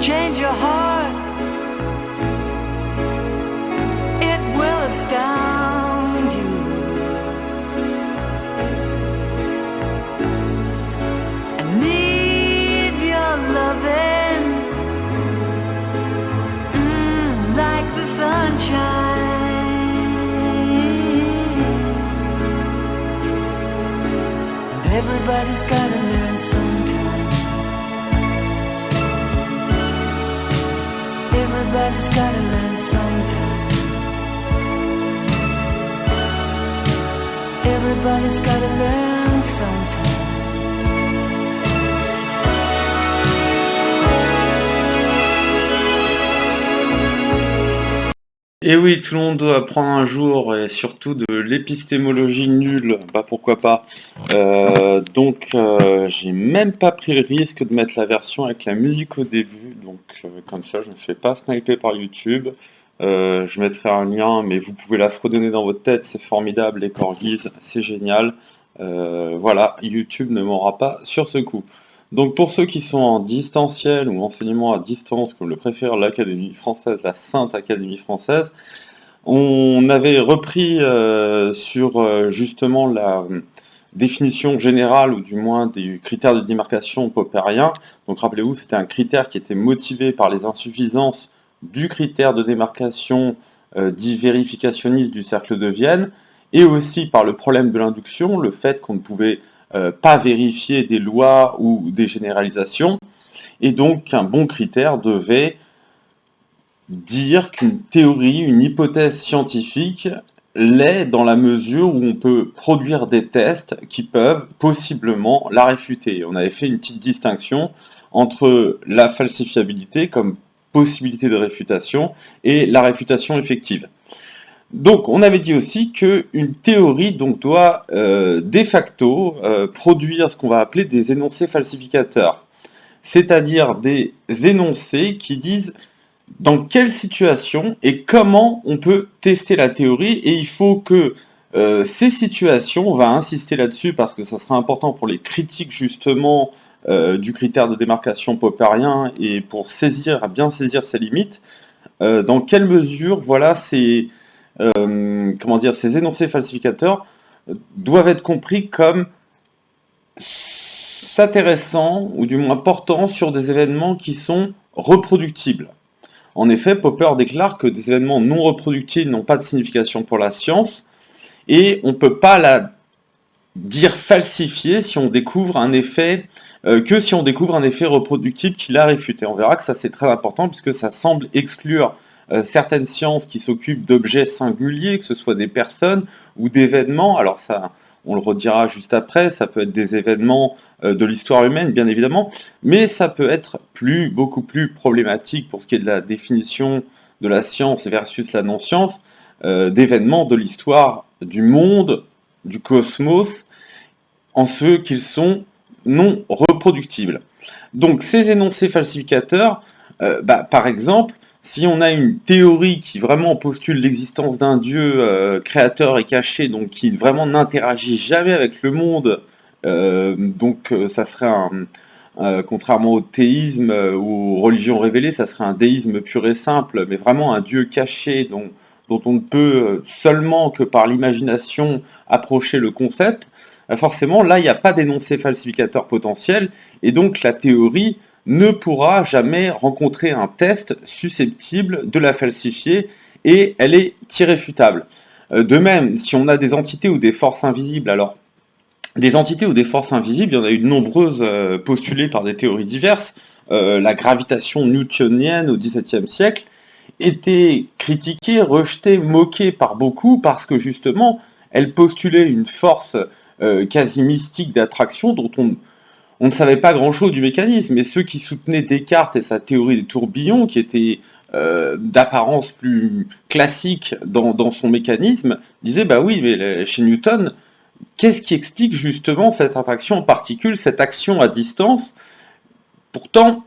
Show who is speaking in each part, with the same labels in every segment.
Speaker 1: change your heart. It will astound you. I need your loving, like the sunshine. Everybody's gotta learn sometime. Everybody's gotta learn sometime. Everybody's gotta learn sometime.
Speaker 2: Et oui, tout le monde doit apprendre un jour, et surtout de l'épistémologie nulle, bah pourquoi pas. J'ai même pas pris le risque de mettre la version avec la musique au début, donc comme ça je ne me fais pas sniper par YouTube. Je mettrai un lien, mais vous pouvez la fredonner dans votre tête, c'est formidable, les corgis, c'est génial. Voilà, YouTube ne m'aura pas sur ce coup. Donc pour ceux qui sont en distanciel ou enseignement à distance, comme le préfère l'Académie française, la Sainte Académie française, on avait repris sur justement la définition générale, ou du moins des critères de démarcation popperien. Donc rappelez-vous, c'était un critère qui était motivé par les insuffisances du critère de démarcation dit vérificationniste du cercle de Vienne, et aussi par le problème de l'induction, le fait qu'on ne pouvait pas vérifier des lois ou des généralisations, et donc un bon critère devait dire qu'une théorie, une hypothèse scientifique l'est dans la mesure où on peut produire des tests qui peuvent possiblement la réfuter. On avait fait une petite distinction entre la falsifiabilité comme possibilité de réfutation et la réfutation effective. Donc, on avait dit aussi qu'une théorie doit de facto produire ce qu'on va appeler des énoncés falsificateurs, c'est-à-dire des énoncés qui disent dans quelle situation et comment on peut tester la théorie, et il faut que ces situations, on va insister là-dessus parce que ça sera important pour les critiques justement du critère de démarcation popperien et pour bien saisir ses limites, dans quelle mesure voilà ces énoncés falsificateurs doivent être compris comme s'intéressant, ou du moins portant sur des événements qui sont reproductibles. En effet, Popper déclare que des événements non reproductibles n'ont pas de signification pour la science, et on ne peut pas la dire falsifiée si on découvre un effet reproductible qui l'a réfuté. On verra que ça c'est très important puisque ça semble exclure certaines sciences qui s'occupent d'objets singuliers, que ce soit des personnes ou d'événements. Alors ça, on le redira juste après, ça peut être des événements de l'histoire humaine, bien évidemment, mais ça peut être beaucoup plus problématique pour ce qui est de la définition de la science versus la non-science, d'événements de l'histoire du monde, du cosmos, en ce qu'ils sont non reproductibles. Donc ces énoncés falsificateurs, par exemple, si on a une théorie qui vraiment postule l'existence d'un Dieu créateur et caché, donc qui vraiment n'interagit jamais avec le monde, ça serait contrairement au théisme ou aux religions révélées, ça serait un déisme pur et simple, mais vraiment un Dieu caché dont on ne peut seulement que par l'imagination approcher le concept. Forcément, là, il n'y a pas d'énoncé falsificateur potentiel, et donc la théorie ne pourra jamais rencontrer un test susceptible de la falsifier, et elle est irréfutable. De même, si on a des entités ou des forces invisibles, alors des entités ou des forces invisibles, il y en a eu de nombreuses postulées par des théories diverses. La gravitation newtonienne au XVIIe siècle était critiquée, rejetée, moquée par beaucoup parce que justement, elle postulait une force quasi mystique d'attraction dont on ne savait pas grand-chose du mécanisme. Et ceux qui soutenaient Descartes et sa théorie des tourbillons, qui était d'apparence plus classique dans son mécanisme, disaient bah oui, mais chez Newton, qu'est-ce qui explique justement cette attraction en particules, cette action à distance? Pourtant,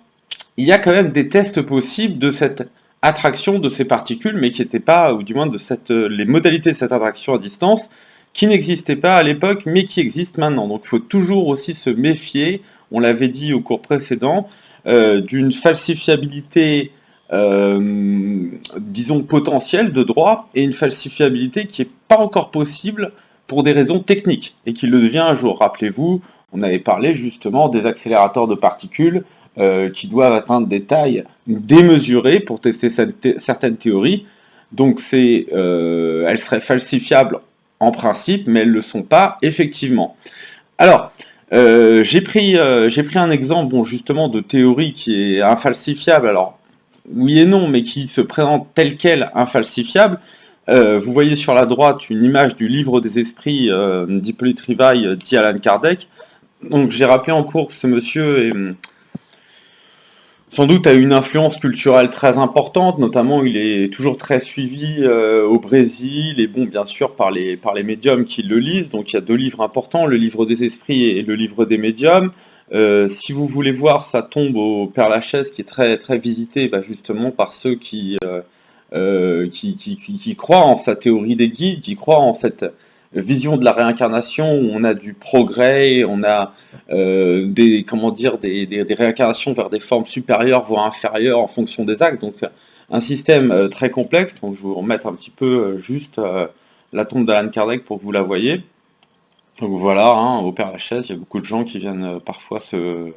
Speaker 2: il y a quand même des tests possibles de cette attraction de ces particules, mais qui n'étaient pas, ou du moins les modalités de cette attraction à distance, qui n'existaient pas à l'époque, mais qui existent maintenant. Donc il faut toujours aussi se méfier, on l'avait dit au cours précédent, d'une falsifiabilité, disons, potentielle de droit, et une falsifiabilité qui n'est pas encore possible pour des raisons techniques, et qui le devient un jour. Rappelez-vous, on avait parlé justement des accélérateurs de particules qui doivent atteindre des tailles démesurées pour tester certaines théories. Donc elles seraient falsifiables en principe, mais elles ne le sont pas effectivement. Alors, j'ai pris un exemple, bon, justement, de théorie qui est infalsifiable. Alors, oui et non, mais qui se présente telle qu'elle infalsifiable. Vous voyez sur la droite une image du livre des esprits d'Hippolyte Rivail, dit Allan Kardec. Donc, j'ai rappelé en cours que ce monsieur est sans doute a une influence culturelle très importante, notamment il est toujours très suivi au Brésil, et bon, bien sûr par les médiums qui le lisent. Donc il y a 2 livres importants, le livre des esprits et le livre des médiums. Si vous voulez voir sa tombe au Père-Lachaise, qui est très, très visitée, justement par ceux qui croient en sa théorie des guides, qui croient en cette vision de la réincarnation où on a du progrès, on a des réincarnations vers des formes supérieures voire inférieures en fonction des actes. Donc un système très complexe. Donc je vais vous remettre un petit peu juste la tombe d'Allan Kardec pour que vous la voyez. Donc voilà, au Père-Lachaise, il y a beaucoup de gens qui viennent parfois se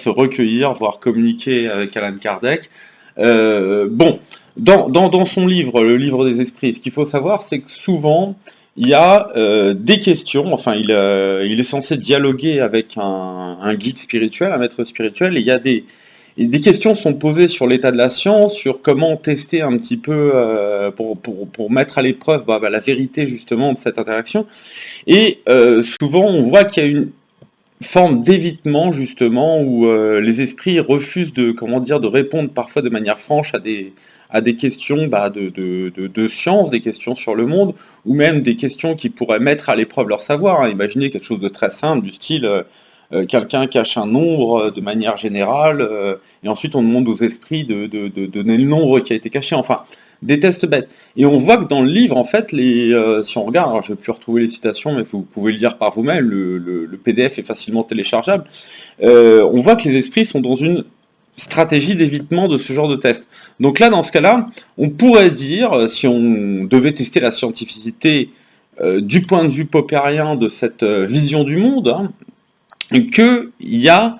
Speaker 2: recueillir, voire communiquer avec Allan Kardec. Bon, dans son livre, le livre des esprits, ce qu'il faut savoir, c'est que souvent il y a des questions, enfin il est censé dialoguer avec un guide spirituel, un maître spirituel, et il y a des questions sont posées sur l'état de la science, sur comment tester un petit peu pour mettre à l'épreuve la vérité justement de cette interaction. Et souvent on voit qu'il y a une forme d'évitement justement où les esprits refusent de répondre parfois de manière franche à des questions de science, des questions sur le monde, ou même des questions qui pourraient mettre à l'épreuve leur savoir. Imaginez quelque chose de très simple, du style quelqu'un cache un nombre de manière générale, et ensuite on demande aux esprits de donner le nombre qui a été caché. Enfin, des tests bêtes. Et on voit que dans le livre, en fait, si on regarde, alors je ne vais plus retrouver les citations, mais vous pouvez le lire par vous-même, le PDF est facilement téléchargeable, on voit que les esprits sont dans une stratégie d'évitement de ce genre de test. Donc là, dans ce cas-là, on pourrait dire, si on devait tester la scientificité du point de vue popperien de cette vision du monde, qu'il n'y a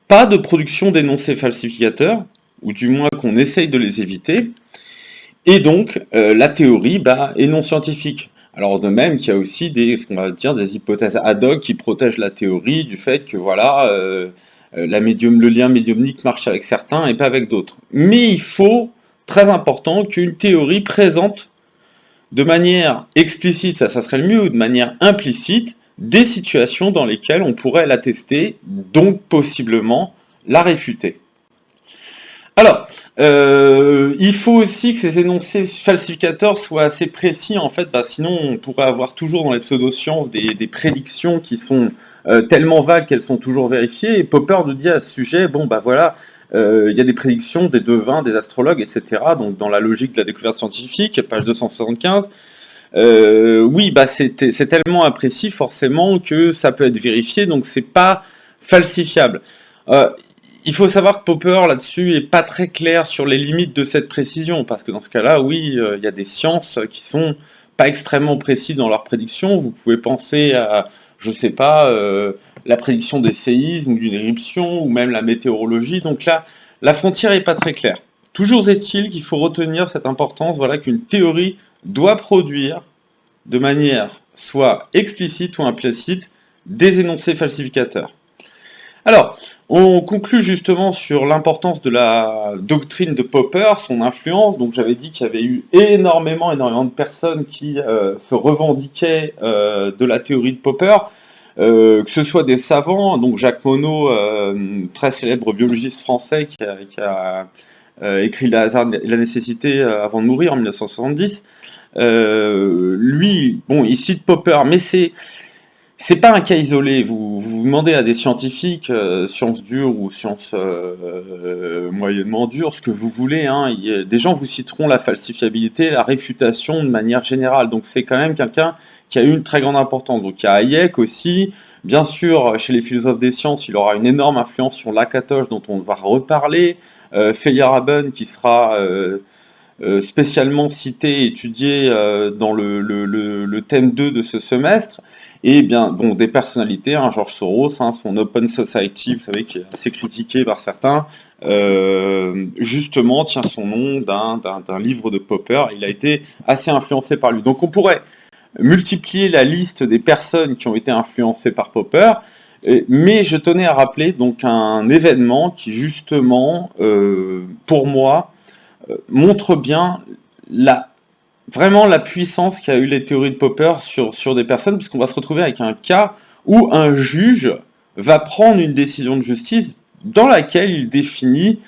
Speaker 2: pas de production d'énoncés falsificateurs, ou du moins qu'on essaye de les éviter, et donc la théorie est non scientifique. Alors de même qu'il y a aussi des hypothèses ad hoc qui protègent la théorie du fait que le lien médiumnique marche avec certains et pas avec d'autres. Mais il faut, très important, qu'une théorie présente de manière explicite, ça serait le mieux, ou de manière implicite, des situations dans lesquelles on pourrait la tester, donc possiblement la réfuter. Alors, il faut aussi que ces énoncés falsificateurs soient assez précis, en fait, sinon on pourrait avoir toujours dans les pseudosciences des prédictions qui sont tellement vagues qu'elles sont toujours vérifiées. Et Popper nous dit à ce sujet, il y a des prédictions des devins, des astrologues, etc. Donc dans la logique de la découverte scientifique, page 275. C'est tellement imprécis forcément que ça peut être vérifié, donc c'est pas falsifiable. Il faut savoir que Popper là-dessus est pas très clair sur les limites de cette précision, parce que dans ce cas-là, il y a des sciences qui sont pas extrêmement précises dans leurs prédictions. Vous pouvez penser à, la prédiction des séismes ou d'une éruption, ou même la météorologie. Donc là, la frontière est pas très claire. Toujours est-il qu'il faut retenir cette importance, qu'une théorie doit produire de manière soit explicite ou implicite des énoncés falsificateurs. Alors, on conclut justement sur l'importance de la doctrine de Popper, son influence. Donc j'avais dit qu'il y avait eu énormément de personnes qui se revendiquaient de la théorie de Popper, que ce soit des savants, donc Jacques Monod, très célèbre biologiste français qui a écrit la nécessité avant de mourir en 1970. Lui, il cite Popper, mais c'est pas un cas isolé. Vous demandez à des scientifiques, sciences dures ou sciences moyennement dures, ce que vous voulez, des gens vous citeront la falsifiabilité, la réfutation de manière générale. Donc c'est quand même quelqu'un qui a eu une très grande importance. Donc il y a Hayek aussi, Bien sûr, chez les philosophes des sciences, il aura une énorme influence sur Lakatos, dont on va reparler, Feyerabend, qui sera spécialement cité et étudié dans le thème 2 de ce semestre, et bien bon, des personnalités, hein, George Soros, hein, son Open Society, vous savez, qui est assez critiqué par certains, justement tient son nom d'un livre de Popper. Il a été assez influencé par lui. Donc on pourrait multiplier la liste des personnes qui ont été influencées par Popper, mais je tenais à rappeler donc un événement qui justement, pour moi, montre bien vraiment la puissance qu'a eu les théories de Popper sur des personnes, puisqu'on va se retrouver avec un cas où un juge va prendre une décision de justice dans laquelle il définit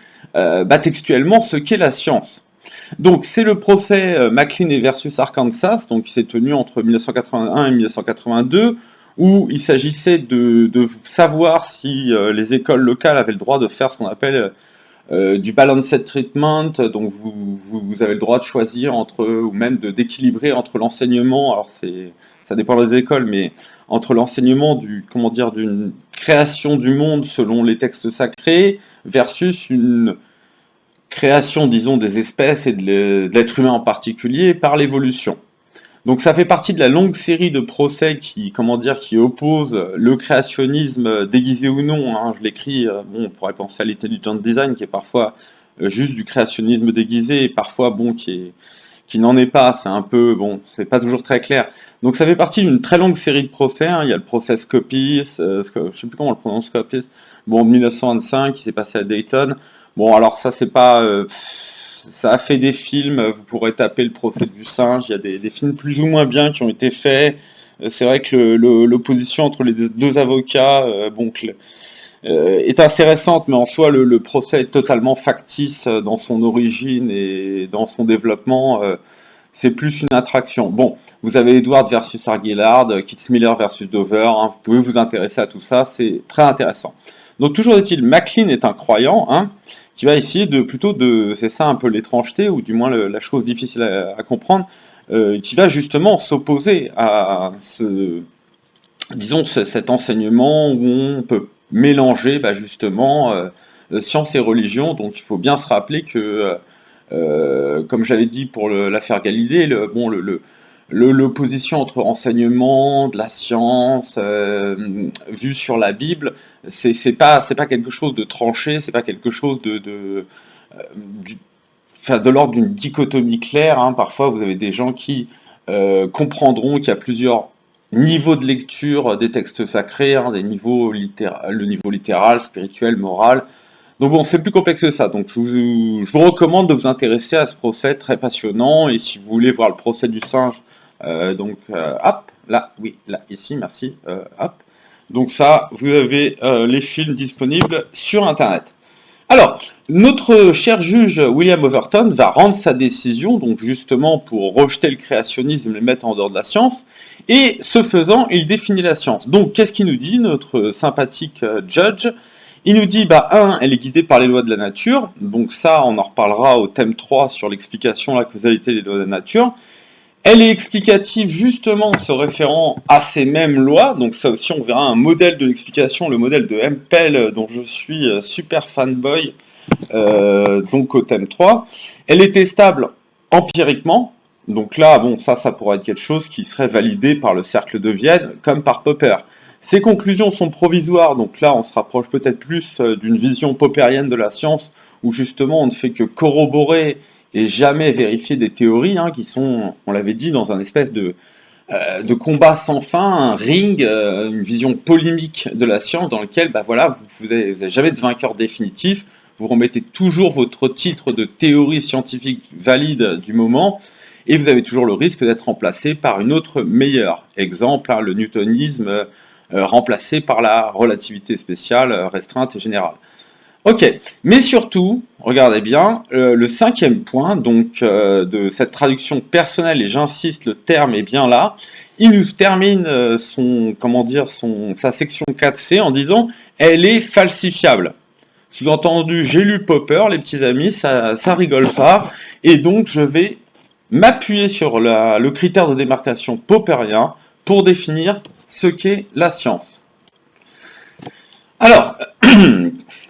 Speaker 2: textuellement ce qu'est la science. Donc c'est le procès McLean versus Arkansas, donc qui s'est tenu entre 1981 et 1982, où il s'agissait de savoir si les écoles locales avaient le droit de faire ce qu'on appelle du balanced treatment, donc vous avez le droit de choisir entre, ou même d'équilibrer entre l'enseignement, alors ça dépend des écoles, mais entre l'enseignement d'une création du monde selon les textes sacrés versus une création, disons, des espèces et de l'être humain en particulier par l'évolution. Donc ça fait partie de la longue série de procès qui oppose le créationnisme déguisé ou non, hein, je l'écris, on pourrait penser à l'intelligent design qui est parfois juste du créationnisme déguisé et parfois qui n'en est pas, c'est un peu, c'est pas toujours très clair. Donc ça fait partie d'une très longue série de procès, hein. Il y a le procès Scopis, je sais plus comment on le prononce, Scopis, de 1925 qui s'est passé à Dayton. Bon alors ça c'est pas... ça a fait des films, vous pourrez taper le procès du singe, il y a des films plus ou moins bien qui ont été faits. C'est vrai que l'opposition entre les deux avocats est assez récente, mais en soi le procès est totalement factice dans son origine et dans son développement. C'est plus une attraction. Bon, vous avez Edward versus Argillard, Kitzmiller versus Dover, hein, vous pouvez vous intéresser à tout ça, c'est très intéressant. Donc toujours est-il, McLean est un croyant, hein, qui va essayer c'est ça un peu l'étrangeté, ou du moins la chose difficile à comprendre, qui va justement s'opposer à cet enseignement où on peut mélanger justement science et religion. Donc il faut bien se rappeler que, comme j'avais dit pour l'affaire Galilée, l'opposition entre enseignement, de la science, vue sur la Bible, c'est pas quelque chose de tranché, c'est pas quelque chose de l'ordre d'une dichotomie claire, hein. Parfois vous avez des gens qui comprendront qu'il y a plusieurs niveaux de lecture des textes sacrés, hein, le niveau littéral, spirituel, moral. Donc bon, c'est plus complexe que ça, donc je vous recommande de vous intéresser à ce procès très passionnant, et si vous voulez voir le procès du singe, ici, merci, hop. Donc ça, vous avez les films disponibles sur Internet. Alors, notre cher juge William Overton va rendre sa décision, donc justement pour rejeter le créationnisme et le mettre en dehors de la science, et ce faisant, il définit la science. Donc, qu'est-ce qu'il nous dit, notre sympathique judge ? Il nous dit, elle est guidée par les lois de la nature, donc ça, on en reparlera au thème 3 sur l'explication, la causalité des lois de la nature. Elle est explicative justement se référant à ces mêmes lois, donc ça aussi on verra un modèle de l'explication, le modèle de Hempel dont je suis super fanboy, donc au thème 3. Elle est testable empiriquement, donc là ça pourrait être quelque chose qui serait validé par le cercle de Vienne comme par Popper. Ces conclusions sont provisoires, donc là on se rapproche peut-être plus d'une vision poppérienne de la science, où justement on ne fait que corroborer et jamais vérifier des théories, hein, qui sont, on l'avait dit, dans un espèce de combat sans fin, un ring, une vision polémique de la science dans lequel, vous n'avez jamais de vainqueur définitif, vous remettez toujours votre titre de théorie scientifique valide du moment, et vous avez toujours le risque d'être remplacé par une autre meilleure. Exemple, le newtonisme remplacé par la relativité spéciale restreinte et générale. Ok, mais surtout, regardez bien, le 5e point donc de cette traduction personnelle, et j'insiste, le terme est bien là, il nous termine sa section 4C en disant « elle est falsifiable ». Sous-entendu, j'ai lu Popper, les petits amis, ça rigole pas, et donc je vais m'appuyer sur le critère de démarcation poppérien pour définir ce qu'est la science. Alors,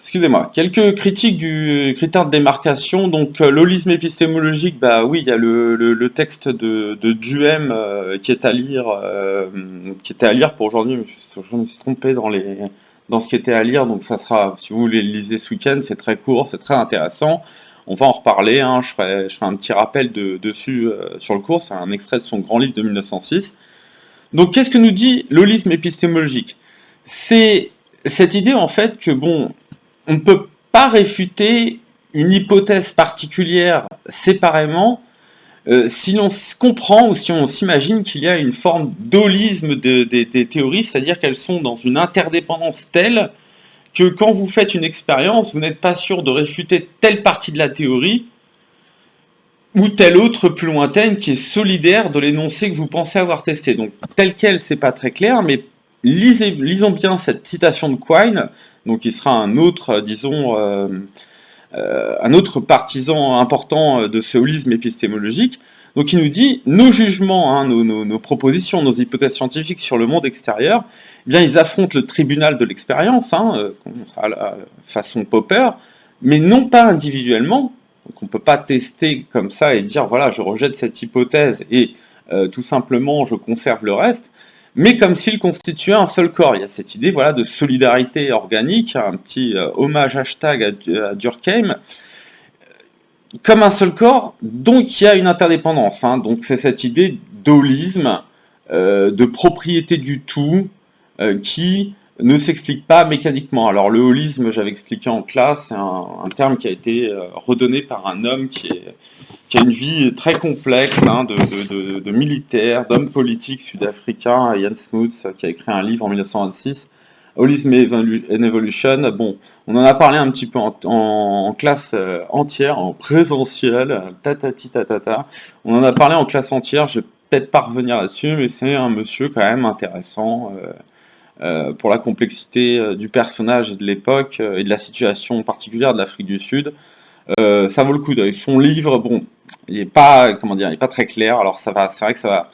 Speaker 2: excusez-moi, quelques critiques du critère de démarcation. Donc, l'holisme épistémologique, bah oui, il y a le texte de Duhem qui est à lire, qui était à lire pour aujourd'hui. Je me suis trompé dans ce qui était à lire, donc ça sera, si vous voulez le lisez ce week-end, c'est très court, c'est très intéressant. On va en reparler, hein, je ferai un petit rappel dessus sur le cours, c'est un extrait de son grand livre de 1906. Donc, qu'est-ce que nous dit l'holisme épistémologique? C'est cette idée en fait que bon, on ne peut pas réfuter une hypothèse particulière séparément si l'on se comprend ou si on s'imagine qu'il y a une forme d'holisme des théories, c'est-à-dire qu'elles sont dans une interdépendance telle que quand vous faites une expérience, vous n'êtes pas sûr de réfuter telle partie de la théorie ou telle autre plus lointaine qui est solidaire de l'énoncé que vous pensez avoir testé. Donc tel quel, c'est pas très clair, mais lisons bien cette citation de Quine, donc qui sera un autre, disons, un autre partisan important de ce holisme épistémologique. Donc il nous dit, nos jugements, hein, nos propositions, nos hypothèses scientifiques sur le monde extérieur, eh bien ils affrontent le tribunal de l'expérience, hein, à la façon Popper, mais non pas individuellement. Donc on ne peut pas tester comme ça et dire, voilà, je rejette cette hypothèse et tout simplement je conserve le reste, mais comme s'il constituait un seul corps. Il y a cette idée, voilà, de solidarité organique, un petit hommage hashtag à Durkheim, comme un seul corps, donc il y a une interdépendance. Hein. Donc c'est cette idée d'holisme, de propriété du tout, qui ne s'explique pas mécaniquement. Alors le holisme, j'avais expliqué en classe, c'est un terme qui a été redonné par un homme qui a une vie très complexe, hein, de militaire, d'homme politique sud-africain, Ian Smoot, qui a écrit un livre en 1926, Holism and Evolution. Bon, on en a parlé un petit peu en classe entière, en présentiel, tatata. On en a parlé en classe entière, je vais peut-être pas revenir là-dessus, mais c'est un monsieur quand même intéressant pour la complexité du personnage et de l'époque et de la situation particulière de l'Afrique du Sud. Ça vaut le coup d'œil. Son livre, bon, il n'est pas, comment dire, il est pas très clair. Alors c'est vrai que ça va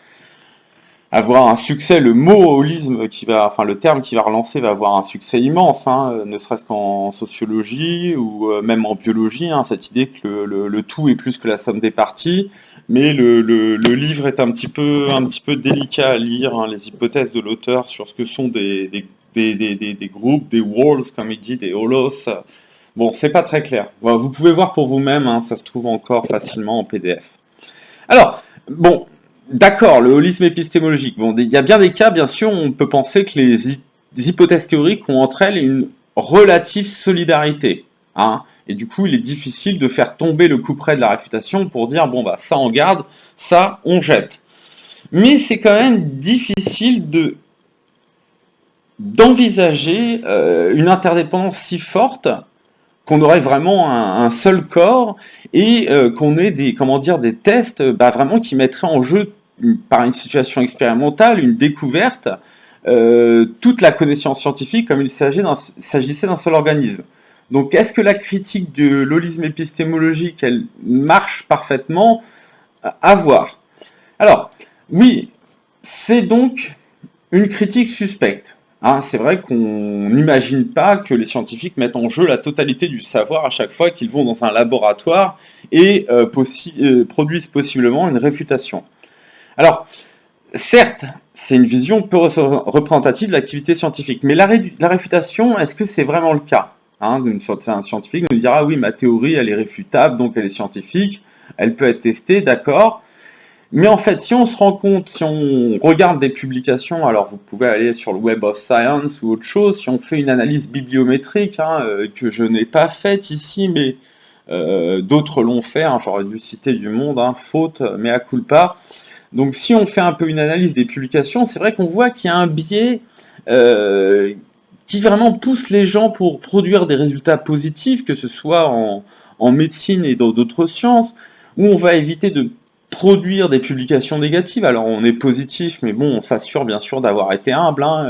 Speaker 2: avoir un succès. Le mot holisme le terme qui va relancer va avoir un succès immense, hein, ne serait-ce qu'en sociologie ou même en biologie. Hein, cette idée que le tout est plus que la somme des parties. Mais le livre est un petit peu délicat à lire. Hein, les hypothèses de l'auteur sur ce que sont des groupes, des walls, comme il dit, des holos. Bon, c'est pas très clair. Bon, vous pouvez voir pour vous-même, hein, ça se trouve encore facilement en PDF. Alors, bon, d'accord, le holisme épistémologique. Bon, il y a bien des cas, bien sûr, on peut penser que les hypothèses théoriques ont entre elles une relative solidarité. Hein, et du coup, il est difficile de faire tomber le couperet de la réfutation pour dire, bon, bah, ça on garde, ça on jette. Mais c'est quand même difficile d'envisager une interdépendance si forte qu'on aurait vraiment un seul corps et qu'on ait des tests vraiment qui mettraient en jeu par une situation expérimentale, une découverte, toute la connaissance scientifique comme il s'agissait d'un seul organisme. Donc est-ce que la critique de l'holisme épistémologique, elle marche parfaitement? À voir. Alors, oui, c'est donc une critique suspecte. Hein, c'est vrai qu'on n'imagine pas que les scientifiques mettent en jeu la totalité du savoir à chaque fois qu'ils vont dans un laboratoire et produisent possiblement une réfutation. Alors, certes, c'est une vision peu représentative de l'activité scientifique, mais la réfutation, est-ce que c'est vraiment le cas? Hein, un scientifique nous dira, oui, ma théorie, elle est réfutable, donc elle est scientifique, elle peut être testée, d'accord. Mais en fait, si on se rend compte, si on regarde des publications, alors vous pouvez aller sur le Web of Science ou autre chose, si on fait une analyse bibliométrique, hein, que je n'ai pas faite ici, mais d'autres l'ont fait, hein, j'aurais dû citer du Monde, hein, faute, mea culpa. Donc si on fait un peu une analyse des publications, c'est vrai qu'on voit qu'il y a un biais qui vraiment pousse les gens pour produire des résultats positifs, que ce soit en médecine et dans d'autres sciences, où on va éviter de produire des publications négatives. Alors on est positif, mais bon, on s'assure bien sûr d'avoir été humble. Hein,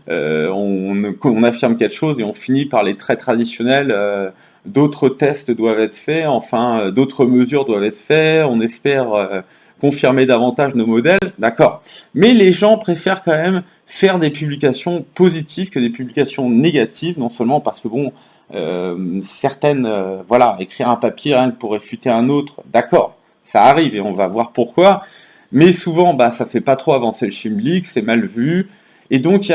Speaker 2: on affirme quelque chose et on finit par les traits traditionnels. D'autres tests doivent être faits, enfin d'autres mesures doivent être faites. On espère confirmer davantage nos modèles, d'accord. Mais les gens préfèrent quand même faire des publications positives que des publications négatives, non seulement parce que bon, certaines, voilà, écrire un papier rien que pour réfuter un autre, d'accord, ça arrive et on va voir pourquoi, mais souvent, bah, ça fait pas trop avancer le schmilblick, c'est mal vu, et donc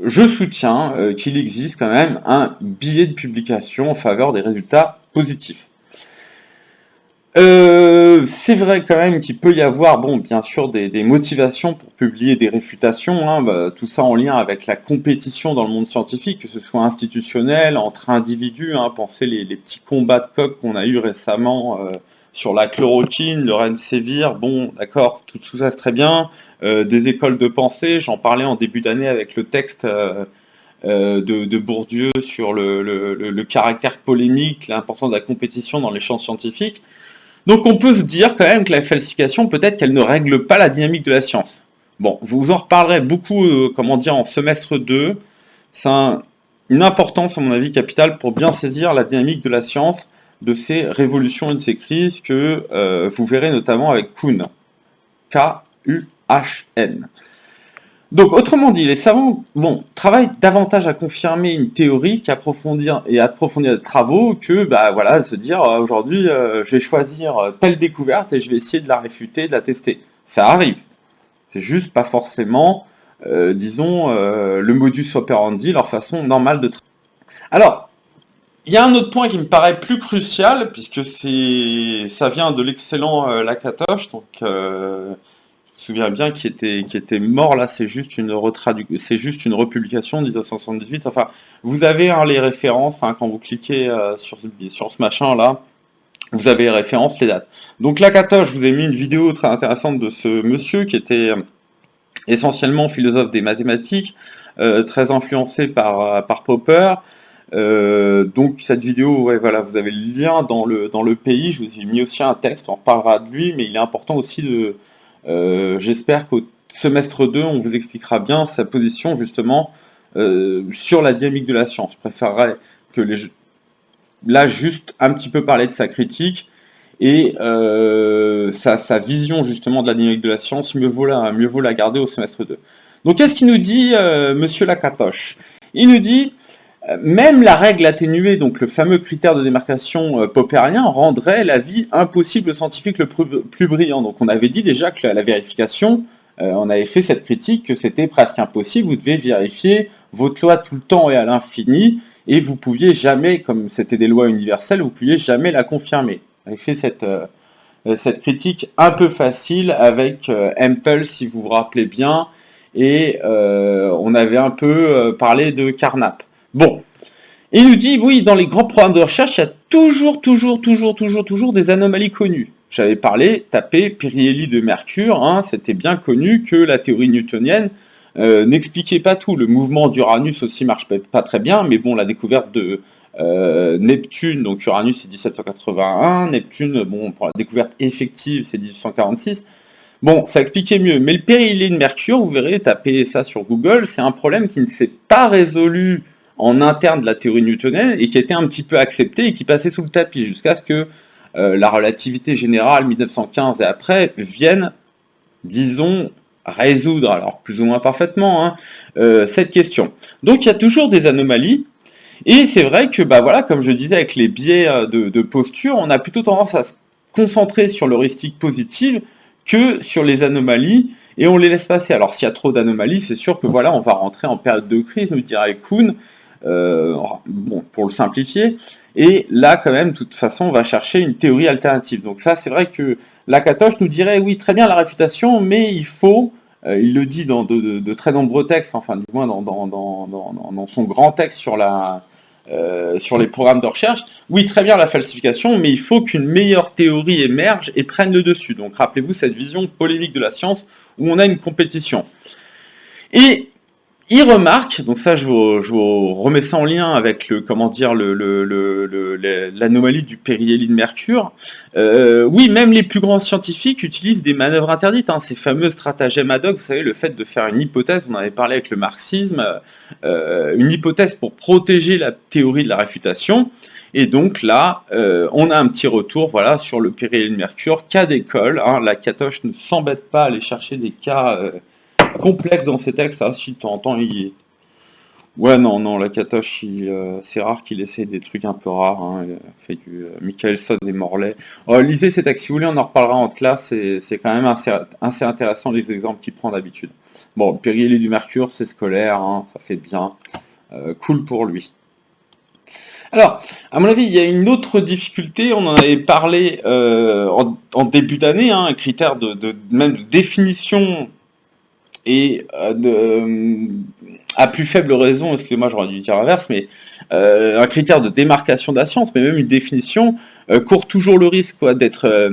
Speaker 2: je soutiens qu'il existe quand même un biais de publication en faveur des résultats positifs. C'est vrai quand même qu'il peut y avoir, bon, bien sûr, des motivations pour publier des réfutations, hein, bah, tout ça en lien avec la compétition dans le monde scientifique, que ce soit institutionnel, entre individus, hein, pensez les petits combats de coq qu'on a eu récemment sur la chloroquine, le remdesivir, bon, d'accord, tout ça c'est très bien, des écoles de pensée, j'en parlais en début d'année avec le texte de Bourdieu sur le caractère polémique, l'importance de la compétition dans les champs scientifiques. Donc on peut se dire quand même que la falsification, peut-être qu'elle ne règle pas la dynamique de la science. Bon, vous en reparlerez beaucoup, comment dire, en semestre 2. C'est une importance, à mon avis, capitale pour bien saisir la dynamique de la science, de ces révolutions et de ces crises que vous verrez notamment avec Kuhn. K-U-H-N. Donc, autrement dit, les savants travaillent davantage à confirmer une théorie qu'à approfondir des travaux que, bah voilà, se dire aujourd'hui, je vais choisir telle découverte et je vais essayer de la réfuter, de la tester. Ça arrive. C'est juste pas forcément, disons, le modus operandi, leur façon normale de travailler. Alors, il y a un autre point qui me paraît plus crucial, puisque ça vient de l'excellent Lakatos, donc je me souviens bien qui était mort là, c'est juste une republication de 1978. Enfin, vous avez les références quand vous cliquez sur ce machin là, vous avez les références, les dates. Donc Lakatos, je vous ai mis une vidéo très intéressante de ce monsieur qui était essentiellement philosophe des mathématiques, très influencé par Popper. Donc cette vidéo, ouais, voilà, vous avez le lien dans le pays. Je vous ai mis aussi un texte, on reparlera de lui, mais il est important aussi de j'espère qu'au semestre 2, on vous expliquera bien sa position justement sur la dynamique de la science. Je préférerais que là juste un petit peu parler de sa critique et sa vision justement de la dynamique de la science, mieux vaut la garder au semestre 2. Donc qu'est-ce qu'il nous dit monsieur Lakatos? Il nous dit même la règle atténuée, donc le fameux critère de démarcation poppérien, rendrait la vie impossible au scientifique le plus brillant. Donc on avait dit déjà que la vérification, on avait fait cette critique que c'était presque impossible, vous devez vérifier votre loi tout le temps et à l'infini, et vous pouviez jamais, comme c'était des lois universelles, vous pouviez jamais la confirmer. On avait fait cette critique un peu facile avec Hempel, si vous vous rappelez bien, et on avait un peu parlé de Carnap. Bon, il nous dit, oui, dans les grands programmes de recherche, il y a toujours des anomalies connues. J'avais parlé, tapé périhélie de Mercure, c'était bien connu que la théorie newtonienne n'expliquait pas tout. Le mouvement d'Uranus aussi marche pas très bien, mais bon, la découverte de Neptune, donc Uranus c'est 1781, Neptune, bon, pour la découverte effective c'est 1846. Bon, ça expliquait mieux, mais le périhélie de Mercure, vous verrez, tapez ça sur Google, c'est un problème qui ne s'est pas résolu en interne de la théorie newtonienne et qui était un petit peu accepté et qui passait sous le tapis jusqu'à ce que la relativité générale 1915 et après vienne, disons, résoudre, alors plus ou moins parfaitement, cette question. Donc il y a toujours des anomalies et c'est vrai que, bah voilà, comme je disais, avec les biais de posture, on a plutôt tendance à se concentrer sur l'heuristique positive que sur les anomalies et on les laisse passer. Alors s'il y a trop d'anomalies, c'est sûr que voilà, on va rentrer en période de crise, nous dirait Kuhn. Bon, pour le simplifier, et là quand même, de toute façon, on va chercher une théorie alternative. Donc ça, c'est vrai que Lakatos nous dirait, oui, très bien la réfutation, mais il faut, il le dit dans de très nombreux textes, enfin du moins dans son grand texte sur les programmes de recherche, oui, très bien la falsification, mais il faut qu'une meilleure théorie émerge et prenne le dessus. Donc rappelez-vous cette vision polémique de la science où on a une compétition. Et il remarque, donc ça je vous remets ça en lien avec l'anomalie du périhélie de Mercure. Oui, même les plus grands scientifiques utilisent des manœuvres interdites, ces fameux stratagèmes ad hoc, vous savez, le fait de faire une hypothèse, on en avait parlé avec le marxisme, une hypothèse pour protéger la théorie de la réfutation. Et donc là, on a un petit retour, voilà, sur le périhélie de Mercure, cas d'école. Lakatos ne s'embête pas à aller chercher des cas complexe dans ses textes. Ah, si de temps en temps, il... Ouais, non, Lakatosh, c'est rare qu'il essaie des trucs un peu rares. Hein. Il fait du Michelson et Morley. Lisez ces textes, si vous voulez, on en reparlera en classe. C'est quand même assez intéressant les exemples qu'il prend d'habitude. Bon, le Péril et du Mercure, c'est scolaire, hein, ça fait bien. Cool pour lui. Alors, à mon avis, il y a une autre difficulté, on en avait parlé en début d'année, hein, un critère même de définition et à plus faible raison, excusez-moi, j'aurais dû dire l'inverse, mais un critère de démarcation de la science, mais même une définition, court toujours le risque d'être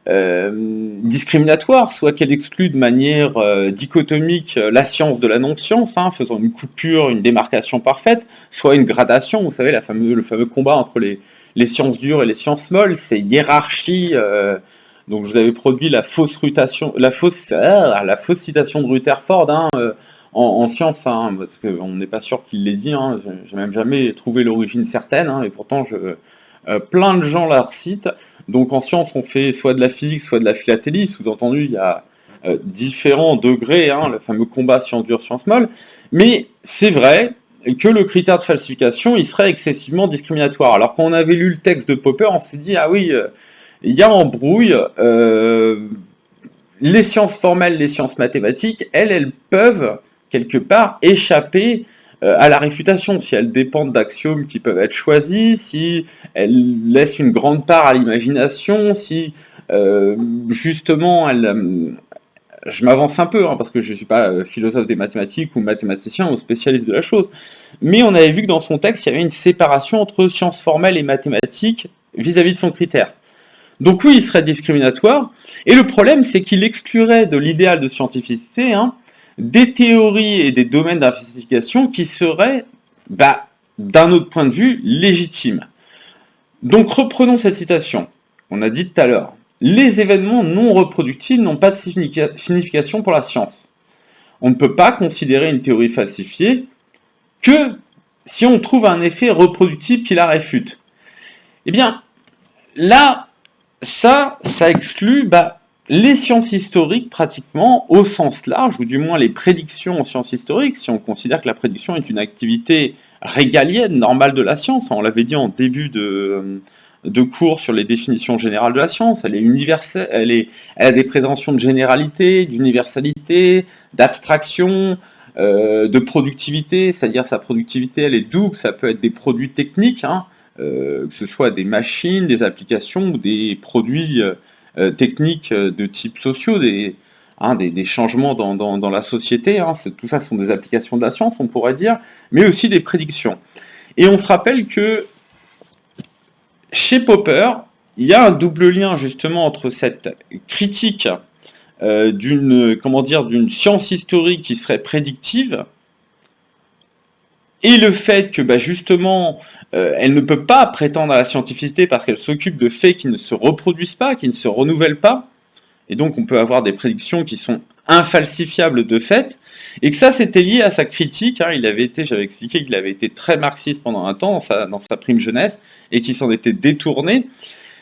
Speaker 2: discriminatoire, soit qu'elle exclut de manière dichotomique la science de la non-science, hein, faisant une coupure, une démarcation parfaite, soit une gradation, vous savez, le fameux combat entre les sciences dures et les sciences molles, c'est hiérarchie. Donc je vous avais produit la fausse citation de Rutherford hein, en sciences, hein, parce qu'on n'est pas sûr qu'il l'ait dit, hein, j'ai même jamais trouvé l'origine certaine, hein, et pourtant plein de gens la recitent. Donc en sciences, on fait soit de la physique, soit de la philatélie, sous-entendu, il y a différents degrés, hein, le fameux combat sciences dures, sciences molles, mais c'est vrai que le critère de falsification, il serait excessivement discriminatoire. Alors quand on avait lu le texte de Popper, on s'est dit, ah oui, il y a embrouille, les sciences formelles, les sciences mathématiques, elles peuvent quelque part échapper à la réfutation, si elles dépendent d'axiomes qui peuvent être choisis, si elles laissent une grande part à l'imagination, si justement je m'avance un peu, hein, parce que je ne suis pas philosophe des mathématiques ou mathématicien ou spécialiste de la chose, mais on avait vu que dans son texte, il y avait une séparation entre sciences formelles et mathématiques vis-à-vis de son critère. Donc oui, il serait discriminatoire, et le problème, c'est qu'il exclurait de l'idéal de scientificité des théories et des domaines d'investigation qui seraient, d'un autre point de vue, légitimes. Donc reprenons cette citation. On a dit tout à l'heure, les événements non reproductibles n'ont pas de signification pour la science. On ne peut pas considérer une théorie falsifiée que si on trouve un effet reproductible qui la réfute. Eh bien, là, ça exclut les sciences historiques pratiquement au sens large, ou du moins les prédictions en sciences historiques, si on considère que la prédiction est une activité régalienne, normale de la science. On l'avait dit en début de cours sur les définitions générales de la science. Elle est universelle, elle a des prétentions de généralité, d'universalité, d'abstraction, de productivité, c'est-à-dire sa productivité elle est double, ça peut être des produits techniques, hein, que ce soit des machines, des applications ou des produits techniques de type sociaux, des changements dans la société, hein, tout ça sont des applications de la science, on pourrait dire, mais aussi des prédictions. Et on se rappelle que chez Popper, il y a un double lien justement entre cette critique d'une science historique qui serait prédictive et le fait que justement elle ne peut pas prétendre à la scientificité parce qu'elle s'occupe de faits qui ne se reproduisent pas, qui ne se renouvellent pas, et donc on peut avoir des prédictions qui sont infalsifiables de fait, et que ça c'était lié à sa critique, hein, j'avais expliqué qu'il avait été très marxiste pendant un temps dans sa prime jeunesse, et qu'il s'en était détourné.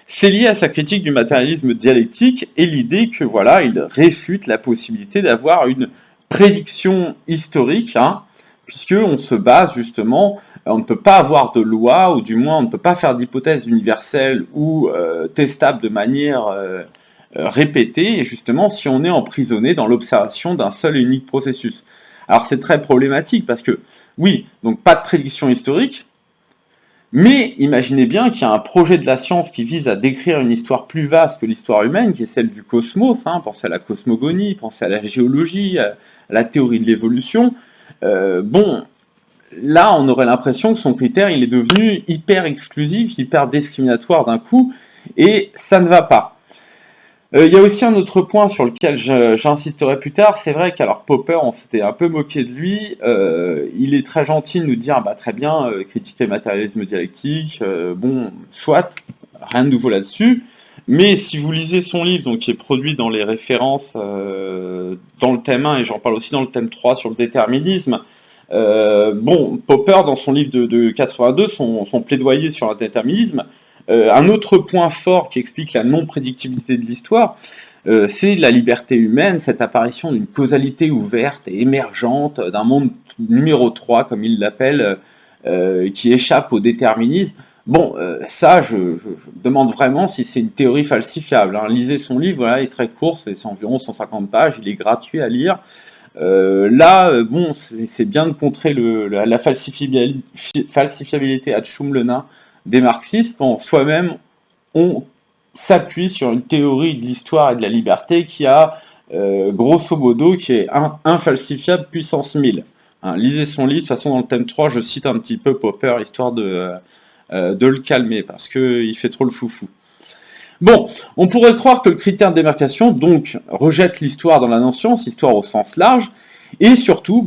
Speaker 2: C'est lié à sa critique du matérialisme dialectique et l'idée que il réfute la possibilité d'avoir une prédiction historique, hein, puisqu'on se base justement, on ne peut pas avoir de loi, ou du moins on ne peut pas faire d'hypothèse universelle ou testable de manière répétée, et justement si on est emprisonné dans l'observation d'un seul et unique processus. Alors c'est très problématique parce que, oui, donc pas de prédiction historique, mais imaginez bien qu'il y a un projet de la science qui vise à décrire une histoire plus vaste que l'histoire humaine, qui est celle du cosmos, hein, pensez à la cosmogonie, pensez à la géologie, à la théorie de l'évolution. Là on aurait l'impression que son critère il est devenu hyper exclusif, hyper discriminatoire d'un coup, et ça ne va pas. Il y a aussi un autre point sur lequel j'insisterai plus tard, c'est vrai qu'alors Popper, on s'était un peu moqué de lui, il est très gentil de nous dire, très bien, critiquer le matérialisme dialectique, soit, rien de nouveau là-dessus, mais si vous lisez son livre, donc, qui est produit dans les références dans le thème 1, et j'en parle aussi dans le thème 3 sur le déterminisme, Popper, dans son livre de 82, son plaidoyer sur le déterminisme, un autre point fort qui explique la non-prédictibilité de l'histoire, c'est la liberté humaine, cette apparition d'une causalité ouverte et émergente, d'un monde numéro 3, comme il l'appelle, qui échappe au déterminisme. Bon, ça, je me demande vraiment si c'est une théorie falsifiable, hein. Lisez son livre, voilà, il est très court, c'est environ 150 pages, il est gratuit à lire. Bon, c'est bien de contrer la falsifiabilité ad Schumlena des marxistes quand soi-même on s'appuie sur une théorie de l'histoire et de la liberté qui a, grosso modo, qui est infalsifiable puissance 1000. Hein, lisez son livre, de toute façon dans le thème 3, je cite un petit peu Popper, histoire de le calmer, parce qu'il fait trop le foufou. Bon, on pourrait croire que le critère de démarcation, donc, rejette l'histoire dans la non-science, histoire au sens large, et surtout,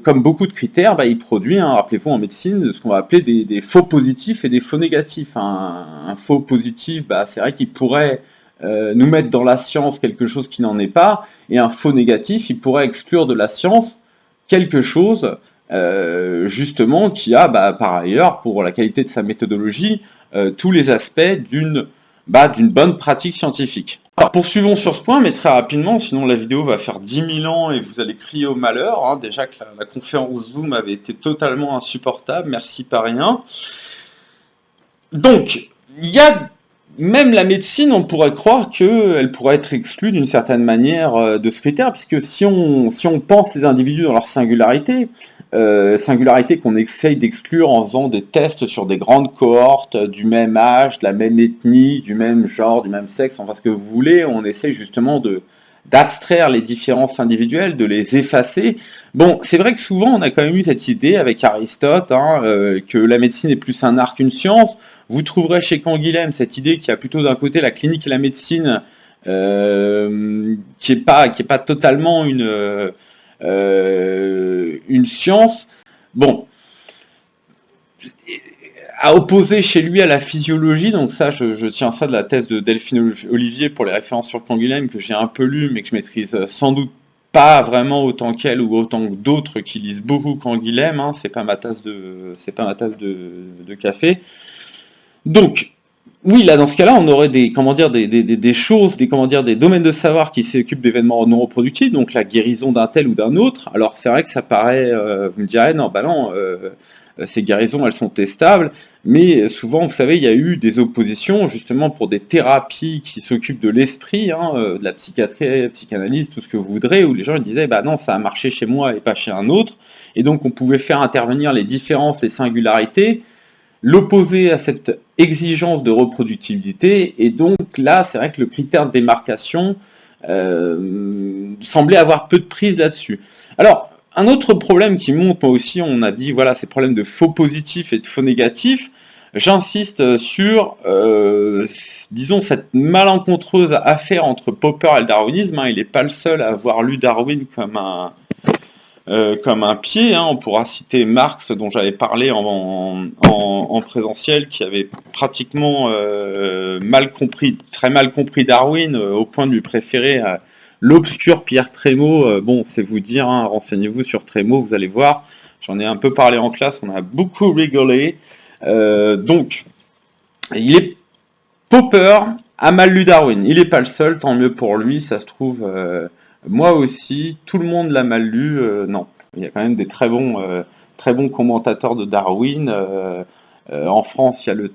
Speaker 2: comme beaucoup de critères, il produit, hein, rappelez-vous en médecine, ce qu'on va appeler des faux positifs et des faux négatifs. Un faux positif, c'est vrai qu'il pourrait nous mettre dans la science quelque chose qui n'en est pas, et un faux négatif, il pourrait exclure de la science quelque chose, justement, qui a, par ailleurs, pour la qualité de sa méthodologie, tous les aspects d'une bonne pratique scientifique. Alors poursuivons sur ce point, mais très rapidement, sinon la vidéo va faire 10 000 ans et vous allez crier au malheur, hein. Déjà que la conférence Zoom avait été totalement insupportable, merci pas rien. Donc, il y a même la médecine, on pourrait croire qu'elle pourrait être exclue d'une certaine manière de ce critère, puisque si on pense les individus dans leur singularité qu'on essaye d'exclure en faisant des tests sur des grandes cohortes du même âge, de la même ethnie, du même genre, du même sexe, enfin ce que vous voulez, on essaye justement d'abstraire les différences individuelles, de les effacer. Bon, c'est vrai que souvent on a quand même eu cette idée avec Aristote, que la médecine est plus un art qu'une science. Vous trouverez chez Canguilhem cette idée qu'il y a plutôt d'un côté la clinique et la médecine, qui est pas totalement une science. Bon, à opposer chez lui à la physiologie, donc ça, je tiens ça de la thèse de Delphine Olivier pour les références sur Canguilhem, que j'ai un peu lu, mais que je maîtrise sans doute pas vraiment autant qu'elle ou autant que d'autres qui lisent beaucoup Canguilhem, hein, c'est pas ma tasse de café. Donc, oui, là, dans ce cas-là, on aurait des choses, des domaines de savoir qui s'occupent d'événements neuroproductifs, donc la guérison d'un tel ou d'un autre. Alors, c'est vrai que ça paraît, vous me direz, non, ces guérisons, elles sont testables, mais souvent, vous savez, il y a eu des oppositions, justement, pour des thérapies qui s'occupent de l'esprit, de la psychiatrie, psychanalyse, tout ce que vous voudrez, où les gens disaient, non, ça a marché chez moi et pas chez un autre, et donc on pouvait faire intervenir les différences, les singularités, l'opposer à cette exigence de reproductibilité, et donc là, c'est vrai que le critère de démarcation semblait avoir peu de prise là-dessus. Alors, un autre problème qui monte, moi aussi, on a dit, voilà, ces problèmes de faux positifs et de faux négatifs, j'insiste sur, disons, cette malencontreuse affaire entre Popper et le darwinisme, hein. Il n'est pas le seul à avoir lu Darwin comme un pied, hein. On pourra citer Marx, dont j'avais parlé en présentiel, qui avait pratiquement très mal compris Darwin, au point de lui préférer l'obscur Pierre Trémaud. Bon, c'est vous dire, hein, renseignez-vous sur Trémaud, vous allez voir, j'en ai un peu parlé en classe, on a beaucoup rigolé. Donc, Popper a mal lu Darwin, il n'est pas le seul, tant mieux pour lui, ça se trouve... moi aussi, tout le monde l'a mal lu, non. Il y a quand même des très bons commentateurs de Darwin. En France, il y a le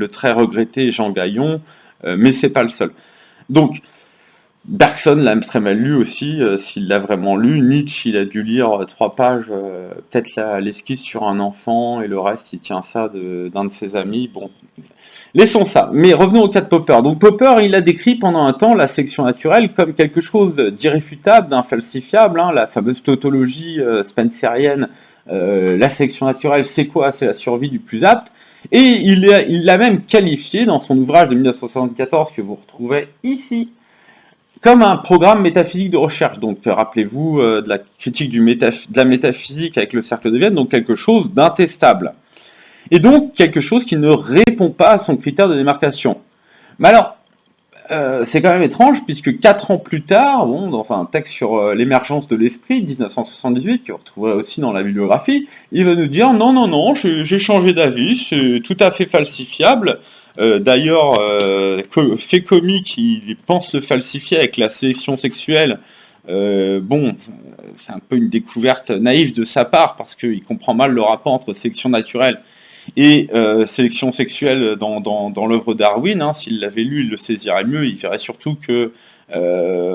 Speaker 2: très regretté Jean Gaillon, mais c'est pas le seul. Donc, Bergson l'a très mal lu aussi, s'il l'a vraiment lu. Nietzsche, il a dû lire 3 pages, peut-être l'esquisse sur un enfant, et le reste, il tient ça d'un de ses amis. Bon. Laissons ça, mais revenons au cas de Popper. Donc Popper, il a décrit pendant un temps la sélection naturelle comme quelque chose d'irréfutable, d'infalsifiable, hein, la fameuse tautologie spencerienne, la sélection naturelle, c'est quoi? C'est la survie du plus apte. Et il l'a même qualifié dans son ouvrage de 1974, que vous retrouvez ici, comme un programme métaphysique de recherche. Donc rappelez-vous de la critique de la métaphysique avec le cercle de Vienne, donc quelque chose d'intestable. Et donc quelque chose qui ne répond pas à son critère de démarcation. Mais alors, c'est quand même étrange, puisque 4 ans plus tard, dans un texte sur l'émergence de l'esprit, 1978, que vous retrouverez aussi dans la bibliographie, il va nous dire « Non, j'ai changé d'avis, c'est tout à fait falsifiable, D'ailleurs, fait comique, il pense le falsifier avec la sélection sexuelle. Bon, c'est un peu une découverte naïve de sa part, parce qu'il comprend mal le rapport entre sélection naturelle et sélection sexuelle dans l'œuvre Darwin. Hein. S'il l'avait lu, il le saisirait mieux. Il verrait surtout que,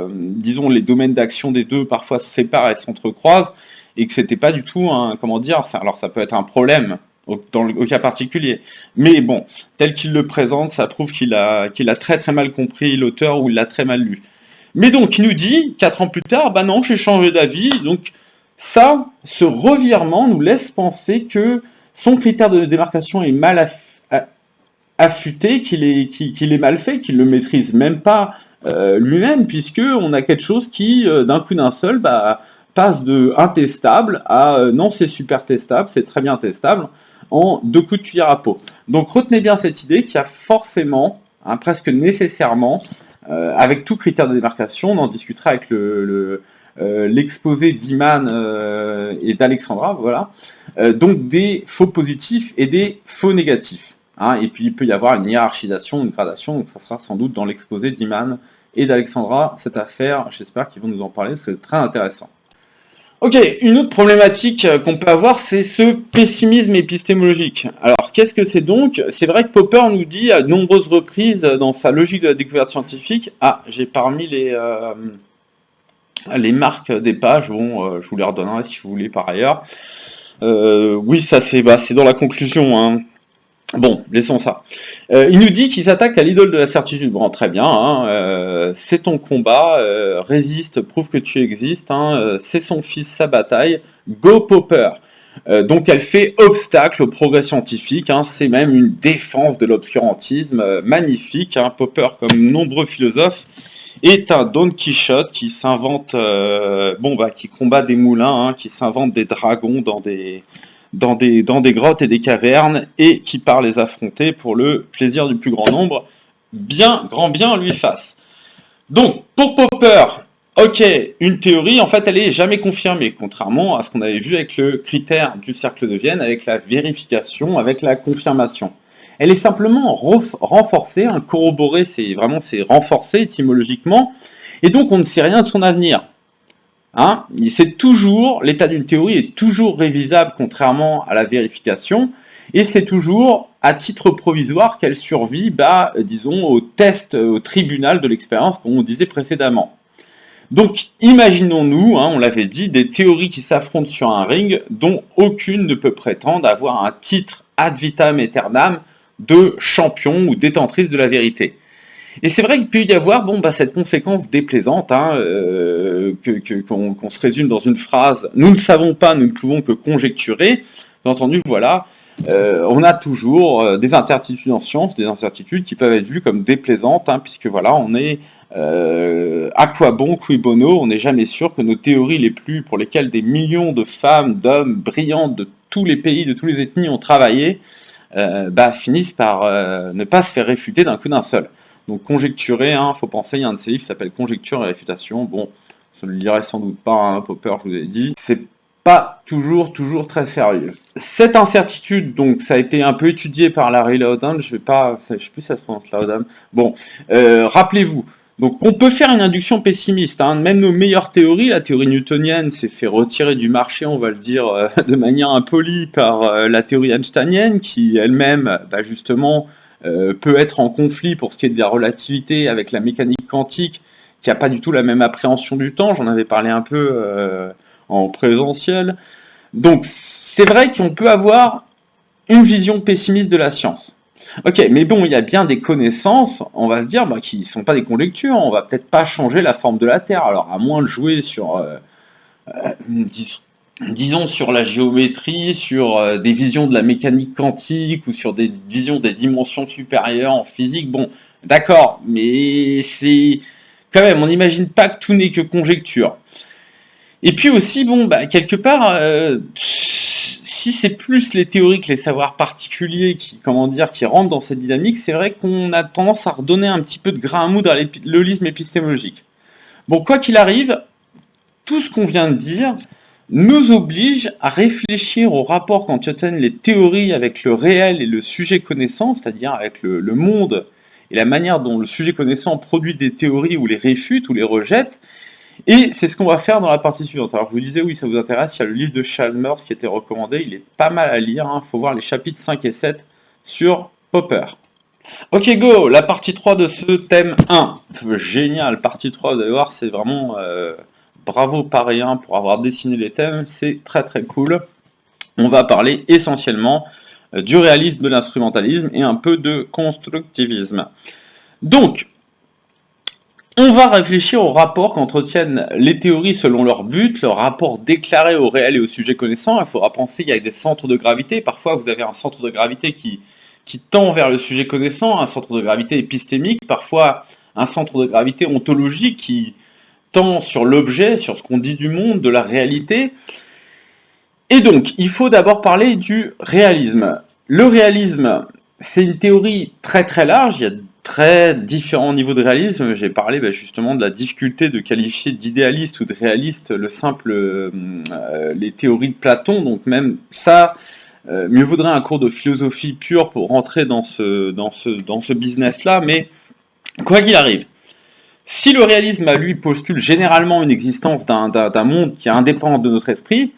Speaker 2: disons, les domaines d'action des deux parfois se séparent et s'entrecroisent, et que c'était pas du tout un, comment dire, alors ça peut être un problème au cas particulier. Mais bon, tel qu'il le présente, ça prouve qu'il a très très mal compris l'auteur, ou il l'a très mal lu. Mais donc, il nous dit, 4 ans plus tard, bah non, j'ai changé d'avis. Donc, ça, ce revirement nous laisse penser que son critère de démarcation est mal affûté, qu'il est mal fait, qu'il ne le maîtrise même pas lui-même, puisqu'on a quelque chose qui, d'un coup d'un seul, passe de intestable à non, c'est super testable, c'est très bien testable, en 2 coups de cuillère à peau. Donc retenez bien cette idée qu'il y a forcément, presque nécessairement, avec tout critère de démarcation, on en discutera avec l'exposé d'Iman et d'Alexandra, voilà, donc des faux positifs et des faux négatifs. Et puis il peut y avoir une hiérarchisation, une gradation, donc ça sera sans doute dans l'exposé d'Iman et d'Alexandra, cette affaire, j'espère qu'ils vont nous en parler, c'est très intéressant. Ok, une autre problématique qu'on peut avoir, c'est ce pessimisme épistémologique. Alors, qu'est-ce que c'est donc? C'est vrai que Popper nous dit à de nombreuses reprises dans sa logique de la découverte scientifique, j'ai parmi les marques des pages, bon, je vous les redonnerai si vous voulez par ailleurs. Oui, ça c'est dans la conclusion, hein. Bon, laissons ça. Il nous dit qu'il s'attaque à l'idole de la certitude. Bon, très bien, c'est ton combat, résiste, prouve que tu existes, c'est son fils, sa bataille, go Popper. Donc elle fait obstacle au progrès scientifique, c'est même une défense de l'obscurantisme magnifique. Popper, comme nombreux philosophes, est un Don Quichotte qui s'invente, qui combat des moulins, qui s'invente des dragons dans des grottes et des cavernes, et qui part les affronter pour le plaisir du plus grand nombre, grand bien lui fasse. Donc, pour Popper, ok, une théorie, en fait, elle est jamais confirmée, contrairement à ce qu'on avait vu avec le critère du cercle de Vienne, avec la vérification, avec la confirmation. Elle est simplement renforcée, corroborée, c'est renforcé étymologiquement, et donc on ne sait rien de son avenir. C'est toujours, l'état d'une théorie est toujours révisable contrairement à la vérification, et c'est toujours à titre provisoire qu'elle survit, disons, au test, au tribunal de l'expérience, comme on disait précédemment. Donc, imaginons-nous, on l'avait dit, des théories qui s'affrontent sur un ring, dont aucune ne peut prétendre avoir un titre ad vitam aeternam de champion ou détentrice de la vérité. Et c'est vrai qu'il peut y avoir cette conséquence déplaisante, qu'on se résume dans une phrase « nous ne savons pas, nous ne pouvons que conjecturer ». Bien entendu, voilà, on a toujours des incertitudes en science, des incertitudes qui peuvent être vues comme déplaisantes, puisque voilà, on est à quoi bon, cui bono, on n'est jamais sûr que nos théories pour lesquelles des millions de femmes, d'hommes brillantes de tous les pays, de toutes les ethnies ont travaillé, finissent par ne pas se faire réfuter d'un coup d'un seul. Donc conjecturer, faut penser, il y a un de ces livres qui s'appelle Conjecture et réfutation. Bon, je ne le lirai sans doute pas, Popper, je vous ai dit. C'est pas toujours très sérieux. Cette incertitude, donc, ça a été un peu étudié par Larry Laudon. Je sais plus si ça se prononce Laudon. Bon, rappelez-vous. Donc, on peut faire une induction pessimiste. Même nos meilleures théories, la théorie newtonienne s'est fait retirer du marché, on va le dire de manière impolie, par la théorie einsteinienne, qui elle-même, justement, peut être en conflit pour ce qui est de la relativité avec la mécanique quantique, qui n'a pas du tout la même appréhension du temps. J'en avais parlé un peu en présentiel. Donc, c'est vrai qu'on peut avoir une vision pessimiste de la science. Ok, mais bon, il y a bien des connaissances, on va se dire, qui ne sont pas des conjectures, on va peut-être pas changer la forme de la Terre, alors à moins de jouer sur, disons, sur la géométrie, sur des visions de la mécanique quantique, ou sur des visions des dimensions supérieures en physique, bon, d'accord, mais c'est quand même, on n'imagine pas que tout n'est que conjecture. Et puis aussi, quelque part, si c'est plus les théories que les savoirs particuliers qui rentrent dans cette dynamique, c'est vrai qu'on a tendance à redonner un petit peu de grain à moudre à l'holisme épistémologique. Bon, quoi qu'il arrive, tout ce qu'on vient de dire nous oblige à réfléchir au rapport qu'entretiennent les théories avec le réel et le sujet connaissant, c'est-à-dire avec le monde et la manière dont le sujet connaissant produit des théories ou les réfute ou les rejette. Et c'est ce qu'on va faire dans la partie suivante. Alors je vous disais, oui, ça vous intéresse, il y a le livre de Chalmers qui était recommandé, il est pas mal à lire, il faut voir les chapitres 5 et 7 sur Popper. Ok, go, la partie 3 de ce thème 1. Génial, partie 3, vous allez voir, c'est vraiment bravo Parisien pour avoir dessiné les thèmes, c'est très très cool. On va parler essentiellement du réalisme, de l'instrumentalisme et un peu de constructivisme. Donc, on va réfléchir au rapport qu'entretiennent les théories selon leur but, leur rapport déclaré au réel et au sujet connaissant. Il faudra penser qu'il y a des centres de gravité. Parfois, vous avez un centre de gravité qui tend vers le sujet connaissant, un centre de gravité épistémique, parfois un centre de gravité ontologique qui tend sur l'objet, sur ce qu'on dit du monde, de la réalité. Et donc, il faut d'abord parler du réalisme. Le réalisme, c'est une théorie très très large, il y a très différents niveaux de réalisme. J'ai parlé justement de la difficulté de qualifier d'idéaliste ou de réaliste les théories de Platon, donc même ça, mieux vaudrait un cours de philosophie pure pour rentrer dans ce business-là, mais quoi qu'il arrive, si le réalisme à lui postule généralement une existence d'un monde qui est indépendant de notre esprit,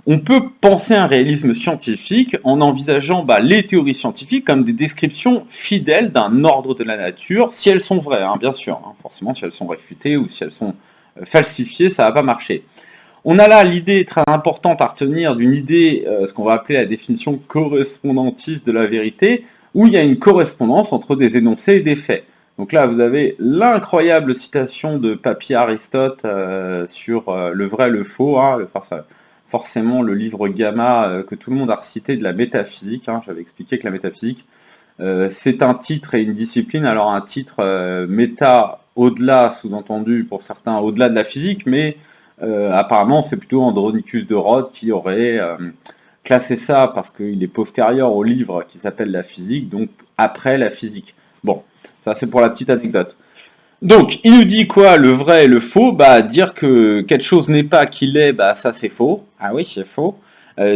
Speaker 2: on peut penser un réalisme scientifique en envisageant les théories scientifiques comme des descriptions fidèles d'un ordre de la nature, si elles sont vraies, bien sûr. Forcément, si elles sont réfutées ou si elles sont falsifiées, ça ne va pas marcher. On a là l'idée très importante à retenir d'une idée, ce qu'on va appeler la définition correspondantiste de la vérité, où il y a une correspondance entre des énoncés et des faits. Donc là, vous avez l'incroyable citation de Papy Aristote sur le vrai et le faux, forcément le livre Gamma que tout le monde a recité de la métaphysique. J'avais expliqué que la métaphysique, c'est un titre et une discipline. Alors un titre méta au-delà, sous-entendu pour certains, au-delà de la physique, mais apparemment c'est plutôt Andronicus de Rhodes qui aurait classé ça parce qu'il est postérieur au livre qui s'appelle La physique, donc après la physique. Bon, ça c'est pour la petite anecdote. Donc, il nous dit quoi, le vrai et le faux? Dire que quelque chose n'est pas qu'il est, ça c'est faux. Ah oui, c'est faux.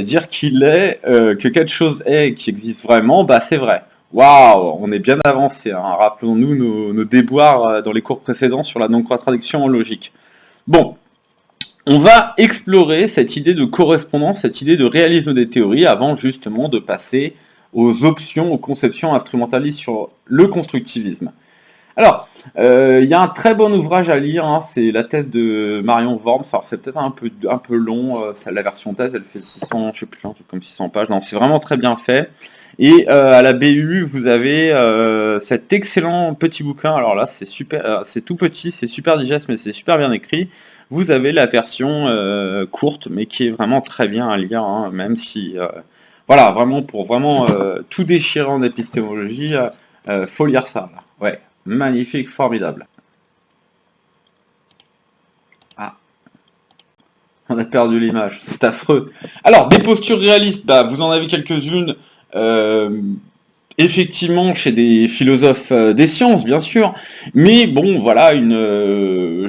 Speaker 2: Dire qu'il est, que quelque chose est, qui existe vraiment, c'est vrai. Waouh, on est bien avancé. Rappelons-nous nos déboires dans les cours précédents sur la non-contradiction en logique. Bon, on va explorer cette idée de correspondance, cette idée de réalisme des théories, avant justement de passer aux options, aux conceptions instrumentalistes sur le constructivisme. Alors, il y a un très bon ouvrage à lire, c'est la thèse de Marion Worms. Alors c'est peut-être un peu long, la version thèse, elle fait 600, je sais plus, un truc comme 600 pages. Non, c'est vraiment très bien fait. Et à la BU, vous avez cet excellent petit bouquin. Alors là, c'est super, c'est tout petit, c'est super digeste, mais c'est super bien écrit. Vous avez la version courte, mais qui est vraiment très bien à lire, même si, voilà, vraiment pour vraiment tout déchirer en épistémologie, faut lire ça. Là. Ouais. Magnifique, formidable. On a perdu l'image, c'est affreux. Alors, des postures réalistes, vous en avez quelques-unes, effectivement, chez des philosophes des sciences, bien sûr, mais bon, voilà,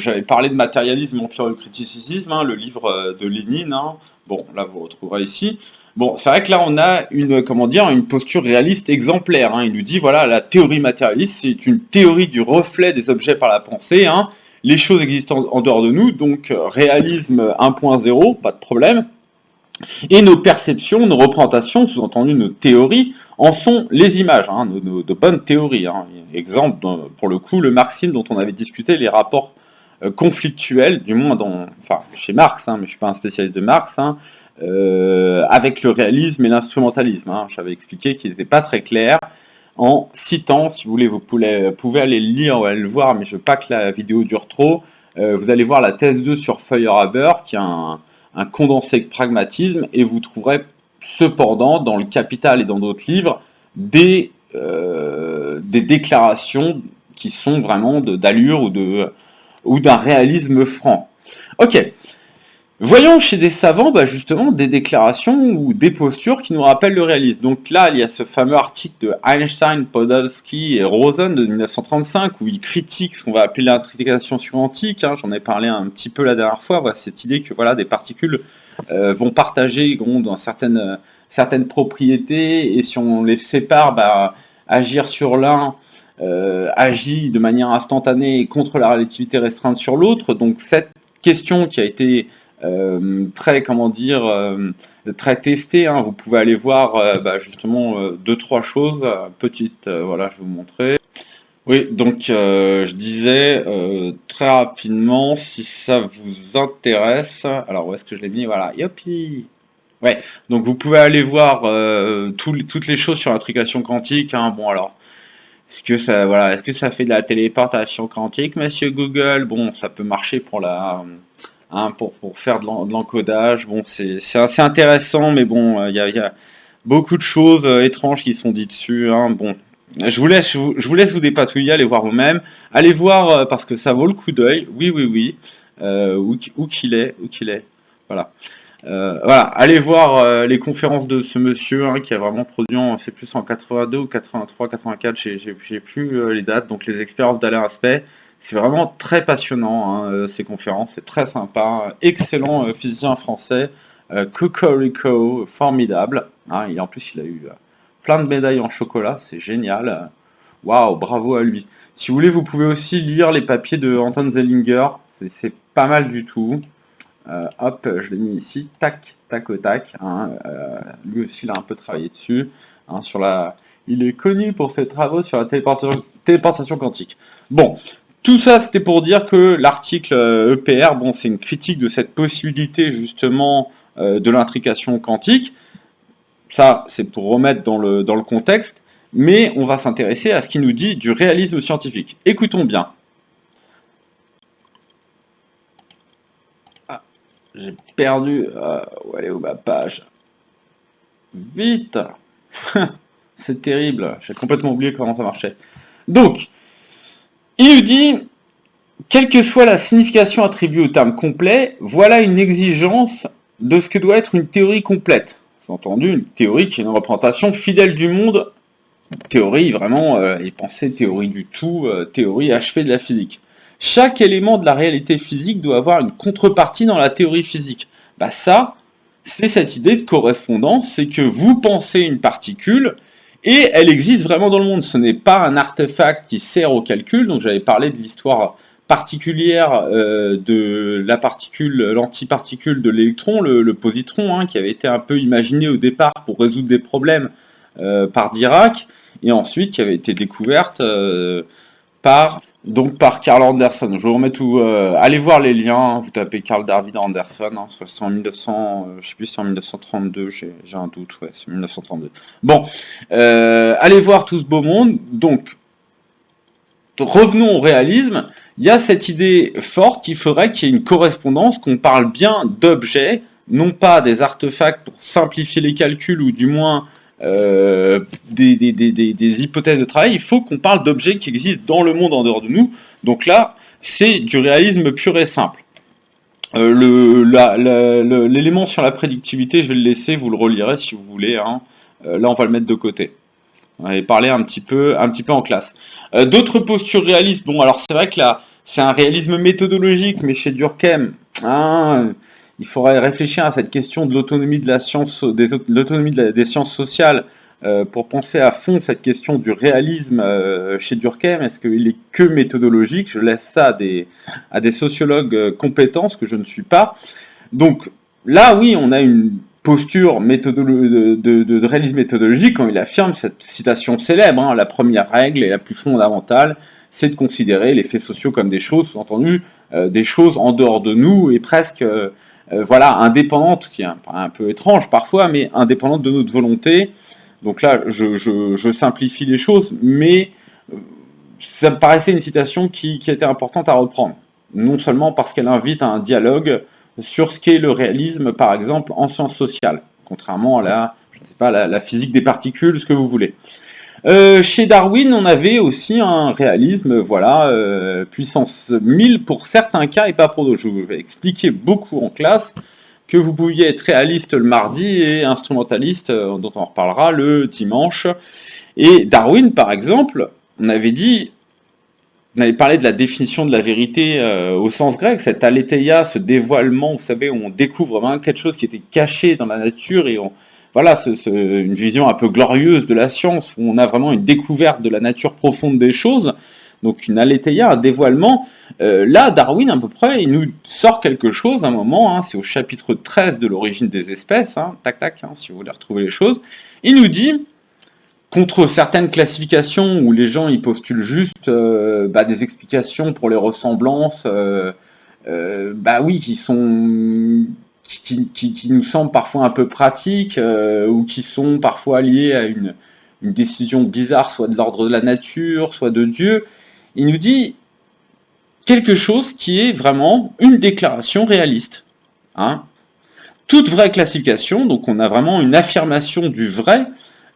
Speaker 2: j'avais parlé de matérialisme, empire et criticisme, le livre de Lénine, bon, là, vous retrouverez ici. Bon, c'est vrai que là, on a une posture réaliste exemplaire. Il nous dit, voilà, la théorie matérialiste, c'est une théorie du reflet des objets par la pensée. Les choses existent en dehors de nous, donc réalisme 1.0, pas de problème. Et nos perceptions, nos représentations, sous-entendu nos théories, en sont les images, de bonnes théories. Exemple, pour le coup, le marxisme dont on avait discuté, les rapports conflictuels, du moins chez Marx, mais je ne suis pas un spécialiste de Marx, avec le réalisme et l'instrumentalisme. J'avais expliqué qu'il n'était pas très clair en citant, si vous voulez, vous pouvez aller le lire ou aller le voir, mais je veux pas que la vidéo dure trop. Vous allez voir la thèse 2 sur Feuerhaber, qui est un condensé de pragmatisme, et vous trouverez cependant, dans le Capital et dans d'autres livres, des déclarations qui sont vraiment d'allure ou d'un réalisme franc. Ok. Voyons chez des savants, justement, des déclarations ou des postures qui nous rappellent le réalisme. Donc là, il y a ce fameux article de Einstein, Podolsky et Rosen de 1935, où ils critiquent ce qu'on va appeler l'intrication subantique. J'en ai parlé un petit peu la dernière fois, cette idée que des particules vont partager dans certaines propriétés, et si on les sépare, agir sur l'un agit de manière instantanée contre la relativité restreinte sur l'autre. Donc cette question qui a été très, très testée, hein, vous pouvez aller voir justement 2-3 choses. Voilà, je vais vous montrer. Oui, donc je disais très rapidement, si ça vous intéresse, alors où est-ce que je l'ai mis? Voilà, yopi. Ouais, donc vous pouvez aller voir toutes les choses sur l'intrication quantique, hein. Bon, alors, est-ce que ça fait de la téléportation quantique, monsieur Google? Bon, ça peut marcher pour pour faire de l'encodage. Bon, c'est assez intéressant, mais bon, il y a beaucoup de choses étranges qui sont dites dessus, hein. Bon, je vous laisse vous dépatouiller, allez voir vous-même. Allez voir parce que ça vaut le coup d'œil. Oui. Où qu'il est. Voilà. Voilà, allez voir les conférences de ce monsieur, hein, qui a vraiment produit c'est plus en 82 ou 83, 84, j'ai plus les dates, donc les expériences d'Alain Aspect. C'est vraiment très passionnant, hein, ces conférences, c'est très sympa. Excellent physicien français, Cocorico, formidable, hein, et en plus il a eu plein de médailles en chocolat, c'est génial. Waouh, bravo à lui. Si vous voulez, vous pouvez aussi lire les papiers de Anton Zellinger, c'est pas mal du tout. Hop, je l'ai mis ici, tac, hein, lui aussi il a un peu travaillé dessus, hein, il est connu pour ses travaux sur la téléportation quantique. Bon, tout ça c'était pour dire que l'article EPR, bon, c'est une critique de cette possibilité justement de l'intrication quantique. Ça, c'est pour remettre dans le contexte, mais on va s'intéresser à ce qu'il nous dit du réalisme scientifique. Écoutons bien. J'ai perdu... où elle est où ma page? Vite. C'est terrible, j'ai complètement oublié comment ça marchait. Donc, il nous dit, quelle que soit la signification attribuée au terme complet, voilà une exigence de ce que doit être une théorie complète. Entendu, une théorie qui est une représentation fidèle du monde, théorie vraiment, et pensée théorie du tout, théorie achevée de la physique. Chaque élément de la réalité physique doit avoir une contrepartie dans la théorie physique. Ça, c'est cette idée de correspondance, c'est que vous pensez une particule, et elle existe vraiment dans le monde. Ce n'est pas un artefact qui sert au calcul, donc j'avais parlé de l'histoire particulière de la particule, l'antiparticule de l'électron, le positron, hein, qui avait été un peu imaginé au départ pour résoudre des problèmes par Dirac, et ensuite qui avait été découverte par Carl Anderson. Je vous remets tout. Allez voir les liens, hein, vous tapez Carl David Anderson, hein, soit c'est en 1900, je sais plus si c'est en 1932, j'ai un doute, ouais, c'est 1932. Bon, allez voir tout ce beau monde. Donc, revenons au réalisme. Il y a cette idée forte qu'il faudrait qu'il y ait une correspondance, qu'on parle bien d'objets, non pas des artefacts pour simplifier les calculs ou du moins des hypothèses de travail. Il faut qu'on parle d'objets qui existent dans le monde en dehors de nous. Donc là, c'est du réalisme pur et simple. L'élément sur la prédictivité, je vais le laisser, vous le relirez si vous voulez, hein. Là, on va le mettre de côté. On avait parlé un petit peu en classe. D'autres postures réalistes, bon, alors c'est vrai que là, c'est un réalisme méthodologique, mais chez Durkheim, hein, il faudrait réfléchir à cette question de l'autonomie de la science, des sciences sociales, pour penser à fond cette question du réalisme chez Durkheim. Est-ce qu'il est que méthodologique? Je laisse ça à des sociologues compétents, ce que je ne suis pas. Donc là, oui, on a une posture de réalisme méthodologique quand il affirme cette citation célèbre, hein, la première règle et la plus fondamentale, c'est de considérer les faits sociaux comme des choses, sous-entendu, des choses en dehors de nous et presque indépendantes, qui est un peu étrange parfois, mais indépendantes de notre volonté. Donc là, je simplifie les choses, mais ça me paraissait une citation qui était importante à reprendre. Non seulement parce qu'elle invite à un dialogue sur ce qu'est le réalisme, par exemple, en sciences sociales, contrairement à la physique des particules, ce que vous voulez. Chez Darwin, on avait aussi un réalisme, puissance 1000 pour certains cas et pas pour d'autres. Je vous vais expliquer beaucoup en classe que vous pouviez être réaliste le mardi et instrumentaliste, dont on reparlera, le dimanche. Et Darwin, par exemple, on avait dit, on avait parlé de la définition de la vérité au sens grec, cet aletheia, ce dévoilement, vous savez, où on découvre vraiment quelque chose qui était caché dans la nature et voilà, une vision un peu glorieuse de la science, où on a vraiment une découverte de la nature profonde des choses, donc une aletheia, un dévoilement. Là, Darwin, à peu près, il nous sort quelque chose à un moment, hein, c'est au chapitre 13 de l'origine des espèces, hein, tac tac, hein, si vous voulez retrouver les choses, il nous dit, contre certaines classifications où les gens ils postulent juste des explications pour les ressemblances, oui, qui nous semblent parfois un peu pratiques ou qui sont parfois liées à une décision bizarre, soit de l'ordre de la nature, soit de Dieu. Il nous dit quelque chose qui est vraiment une déclaration réaliste. Hein. Toute vraie classification, donc on a vraiment une affirmation du vrai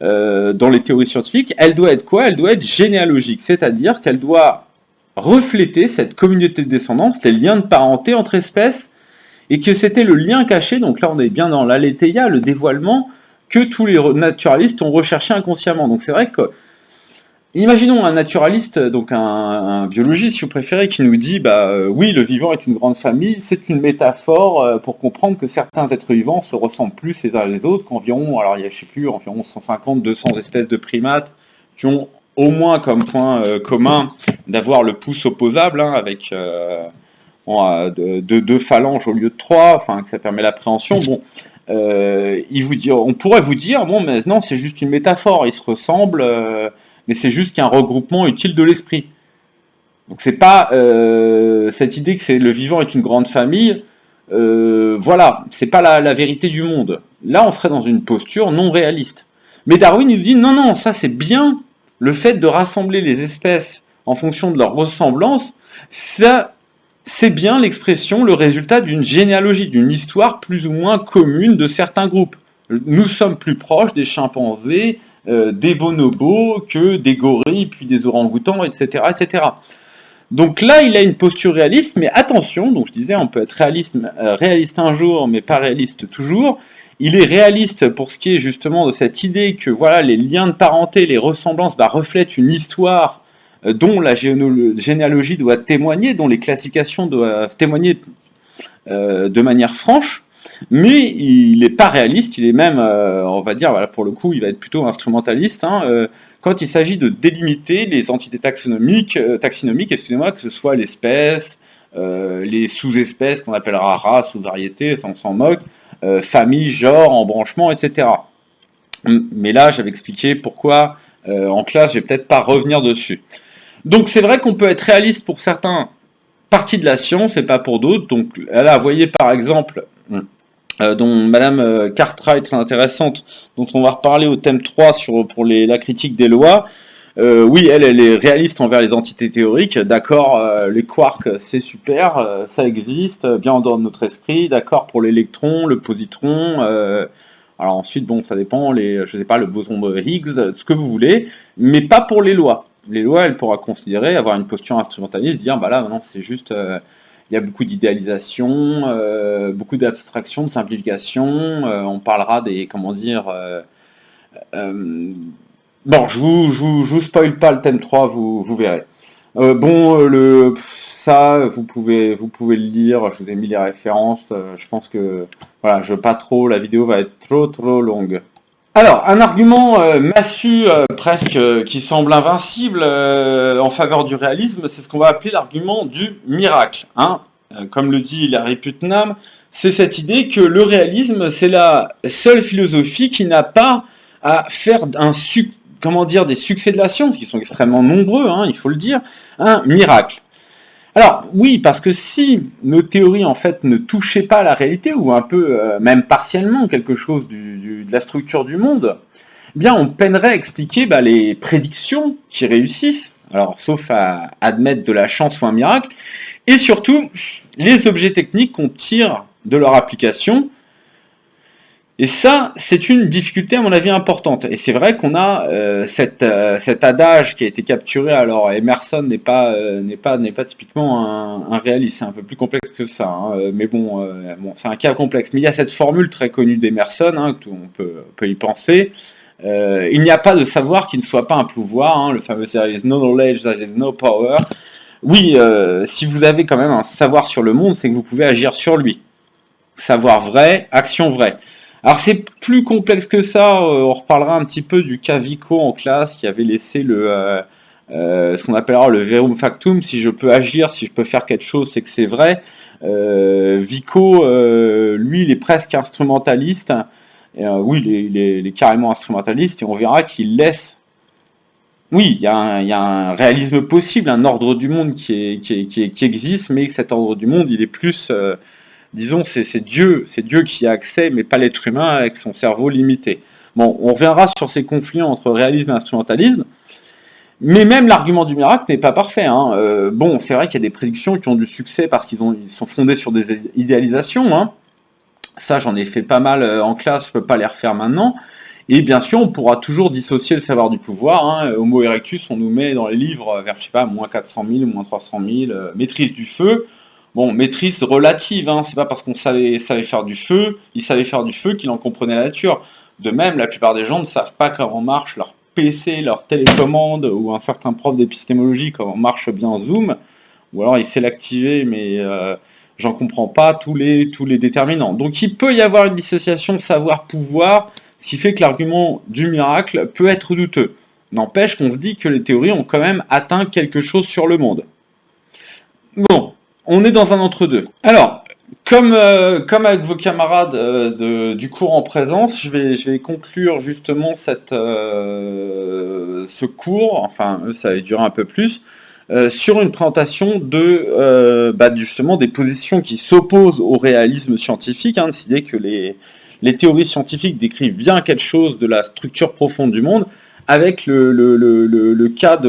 Speaker 2: dans les théories scientifiques, elle doit être quoi? Elle doit être généalogique, c'est-à-dire qu'elle doit refléter cette communauté de descendance, les liens de parenté entre espèces, et que c'était le lien caché, donc là on est bien dans l'aletheia, le dévoilement, que tous les naturalistes ont recherché inconsciemment. Donc c'est vrai que, imaginons un naturaliste, donc un biologiste si vous préférez, qui nous dit oui, le vivant est une grande famille, c'est une métaphore pour comprendre que certains êtres vivants se ressemblent plus les uns les autres, qu'environ, alors il y a, je sais plus, environ 150-200 espèces de primates qui ont au moins comme point commun d'avoir le pouce opposable, hein, avec deux phalanges au lieu de 3, enfin que ça permet l'appréhension. Bon, on pourrait vous dire, bon, mais non, c'est juste une métaphore, ils se ressemblent, mais c'est juste qu'un regroupement utile de l'esprit. Donc c'est pas cette idée que le vivant est une grande famille, voilà, c'est pas la vérité du monde. Là, on serait dans une posture non réaliste. Mais Darwin nous dit, non, ça c'est bien, le fait de rassembler les espèces en fonction de leur ressemblance, ça, c'est bien l'expression, le résultat d'une généalogie, d'une histoire plus ou moins commune de certains groupes. Nous sommes plus proches des chimpanzés, des bonobos, que des gorilles, puis des orang-outans, etc., etc. Donc là, il a une posture réaliste, mais attention, donc je disais, on peut être réaliste un jour, mais pas réaliste toujours. Il est réaliste pour ce qui est justement de cette idée que voilà, les liens de parenté, les ressemblances reflètent une histoire dont la généalogie doit témoigner, dont les classifications doivent témoigner de manière franche. Mais il n'est pas réaliste, il est même, on va dire, voilà, pour le coup, il va être plutôt instrumentaliste, hein, quand il s'agit de délimiter les entités taxonomiques, excusez-moi, que ce soit l'espèce, les sous-espèces qu'on appellera race ou variété, ça on s'en moque, famille, genre, embranchement, etc. Mais là, j'avais expliqué pourquoi en classe, je vais peut-être pas revenir dessus. Donc c'est vrai qu'on peut être réaliste pour certains parties de la science et pas pour d'autres. Donc là, vous voyez par exemple dont Madame Cartwright, très intéressante, dont on va reparler au thème 3 pour la critique des lois. Oui, elle est réaliste envers les entités théoriques. D'accord, les quarks, c'est super, ça existe, bien en dehors de notre esprit. D'accord pour l'électron, le positron. Alors ensuite, bon, ça dépend, je sais pas, le boson de Higgs, ce que vous voulez, mais pas pour les lois. Les lois, elle pourra considérer, avoir une posture instrumentaliste, dire, là, non, c'est juste... il y a beaucoup d'idéalisation, beaucoup d'abstraction, de simplification. On parlera des, comment dire... bon, je vous spoil pas le thème 3, vous verrez. Ça, vous pouvez le lire, je vous ai mis les références. Je pense que, voilà, je veux pas trop, la vidéo va être trop longue. Alors, un argument massu, presque, qui semble invincible en faveur du réalisme, c'est ce qu'on va appeler l'argument du miracle. Hein. Comme le dit Hilary Putnam, c'est cette idée que le réalisme, c'est la seule philosophie qui n'a pas à faire des succès de la science, qui sont extrêmement nombreux, hein, il faut le dire, un miracle. Alors, oui, parce que si nos théories, en fait, ne touchaient pas à la réalité, ou un peu, même partiellement, quelque chose de la structure du monde, eh bien, on peinerait à expliquer les prédictions qui réussissent, alors, sauf à admettre de la chance ou un miracle, et surtout, les objets techniques qu'on tire de leur application. Et ça, c'est une difficulté à mon avis importante. Et c'est vrai qu'on a cet adage qui a été capturé. Alors Emerson n'est pas typiquement un réaliste, c'est un peu plus complexe que ça. Hein. Mais bon, c'est un cas complexe. Mais il y a cette formule très connue d'Emerson, hein, on peut y penser. Il n'y a pas de savoir qui ne soit pas un pouvoir. Hein, le fameux there is no knowledge, there is no power. Oui, si vous avez quand même un savoir sur le monde, c'est que vous pouvez agir sur lui. Savoir vrai, action vraie. Alors c'est plus complexe que ça, on reparlera un petit peu du cas Vico en classe qui avait laissé ce qu'on appellera le verum factum, si je peux agir, si je peux faire quelque chose, c'est que c'est vrai. Vico, lui, il est presque instrumentaliste. Oui, il est carrément instrumentaliste et on verra qu'il laisse. Oui, il y a un réalisme possible, un ordre du monde qui existe, mais que cet ordre du monde, il est plus, disons, c'est Dieu qui a accès, mais pas l'être humain avec son cerveau limité. Bon, on reviendra sur ces conflits entre réalisme et instrumentalisme, mais même l'argument du miracle n'est pas parfait. Hein. Bon, c'est vrai qu'il y a des prédictions qui ont du succès parce ils sont fondés sur des idéalisations. Hein. Ça, j'en ai fait pas mal en classe, je peux pas les refaire maintenant. Et bien sûr, on pourra toujours dissocier le savoir du pouvoir. Hein. Homo erectus, on nous met dans les livres vers, je sais pas, moins 400 000, moins 300 000, maîtrise du feu. Bon, maîtrise relative, hein. C'est pas parce qu'on savait faire du feu, il savait faire du feu qu'il en comprenait la nature. De même, la plupart des gens ne savent pas comment marche leur PC, leur télécommande, ou un certain prof d'épistémologie, comment marche bien Zoom, ou alors il sait l'activer, mais j'en comprends pas tous les déterminants. Donc il peut y avoir une dissociation savoir-pouvoir, ce qui fait que l'argument du miracle peut être douteux. N'empêche qu'on se dit que les théories ont quand même atteint quelque chose sur le monde. Bon, on est dans un entre-deux. Alors, comme avec vos camarades du cours en présence, je vais conclure justement ce cours, enfin ça va durer un peu plus, sur une présentation de justement des positions qui s'opposent au réalisme scientifique, hein, l'idée que les théories scientifiques décrivent bien quelque chose de la structure profonde du monde, avec le cas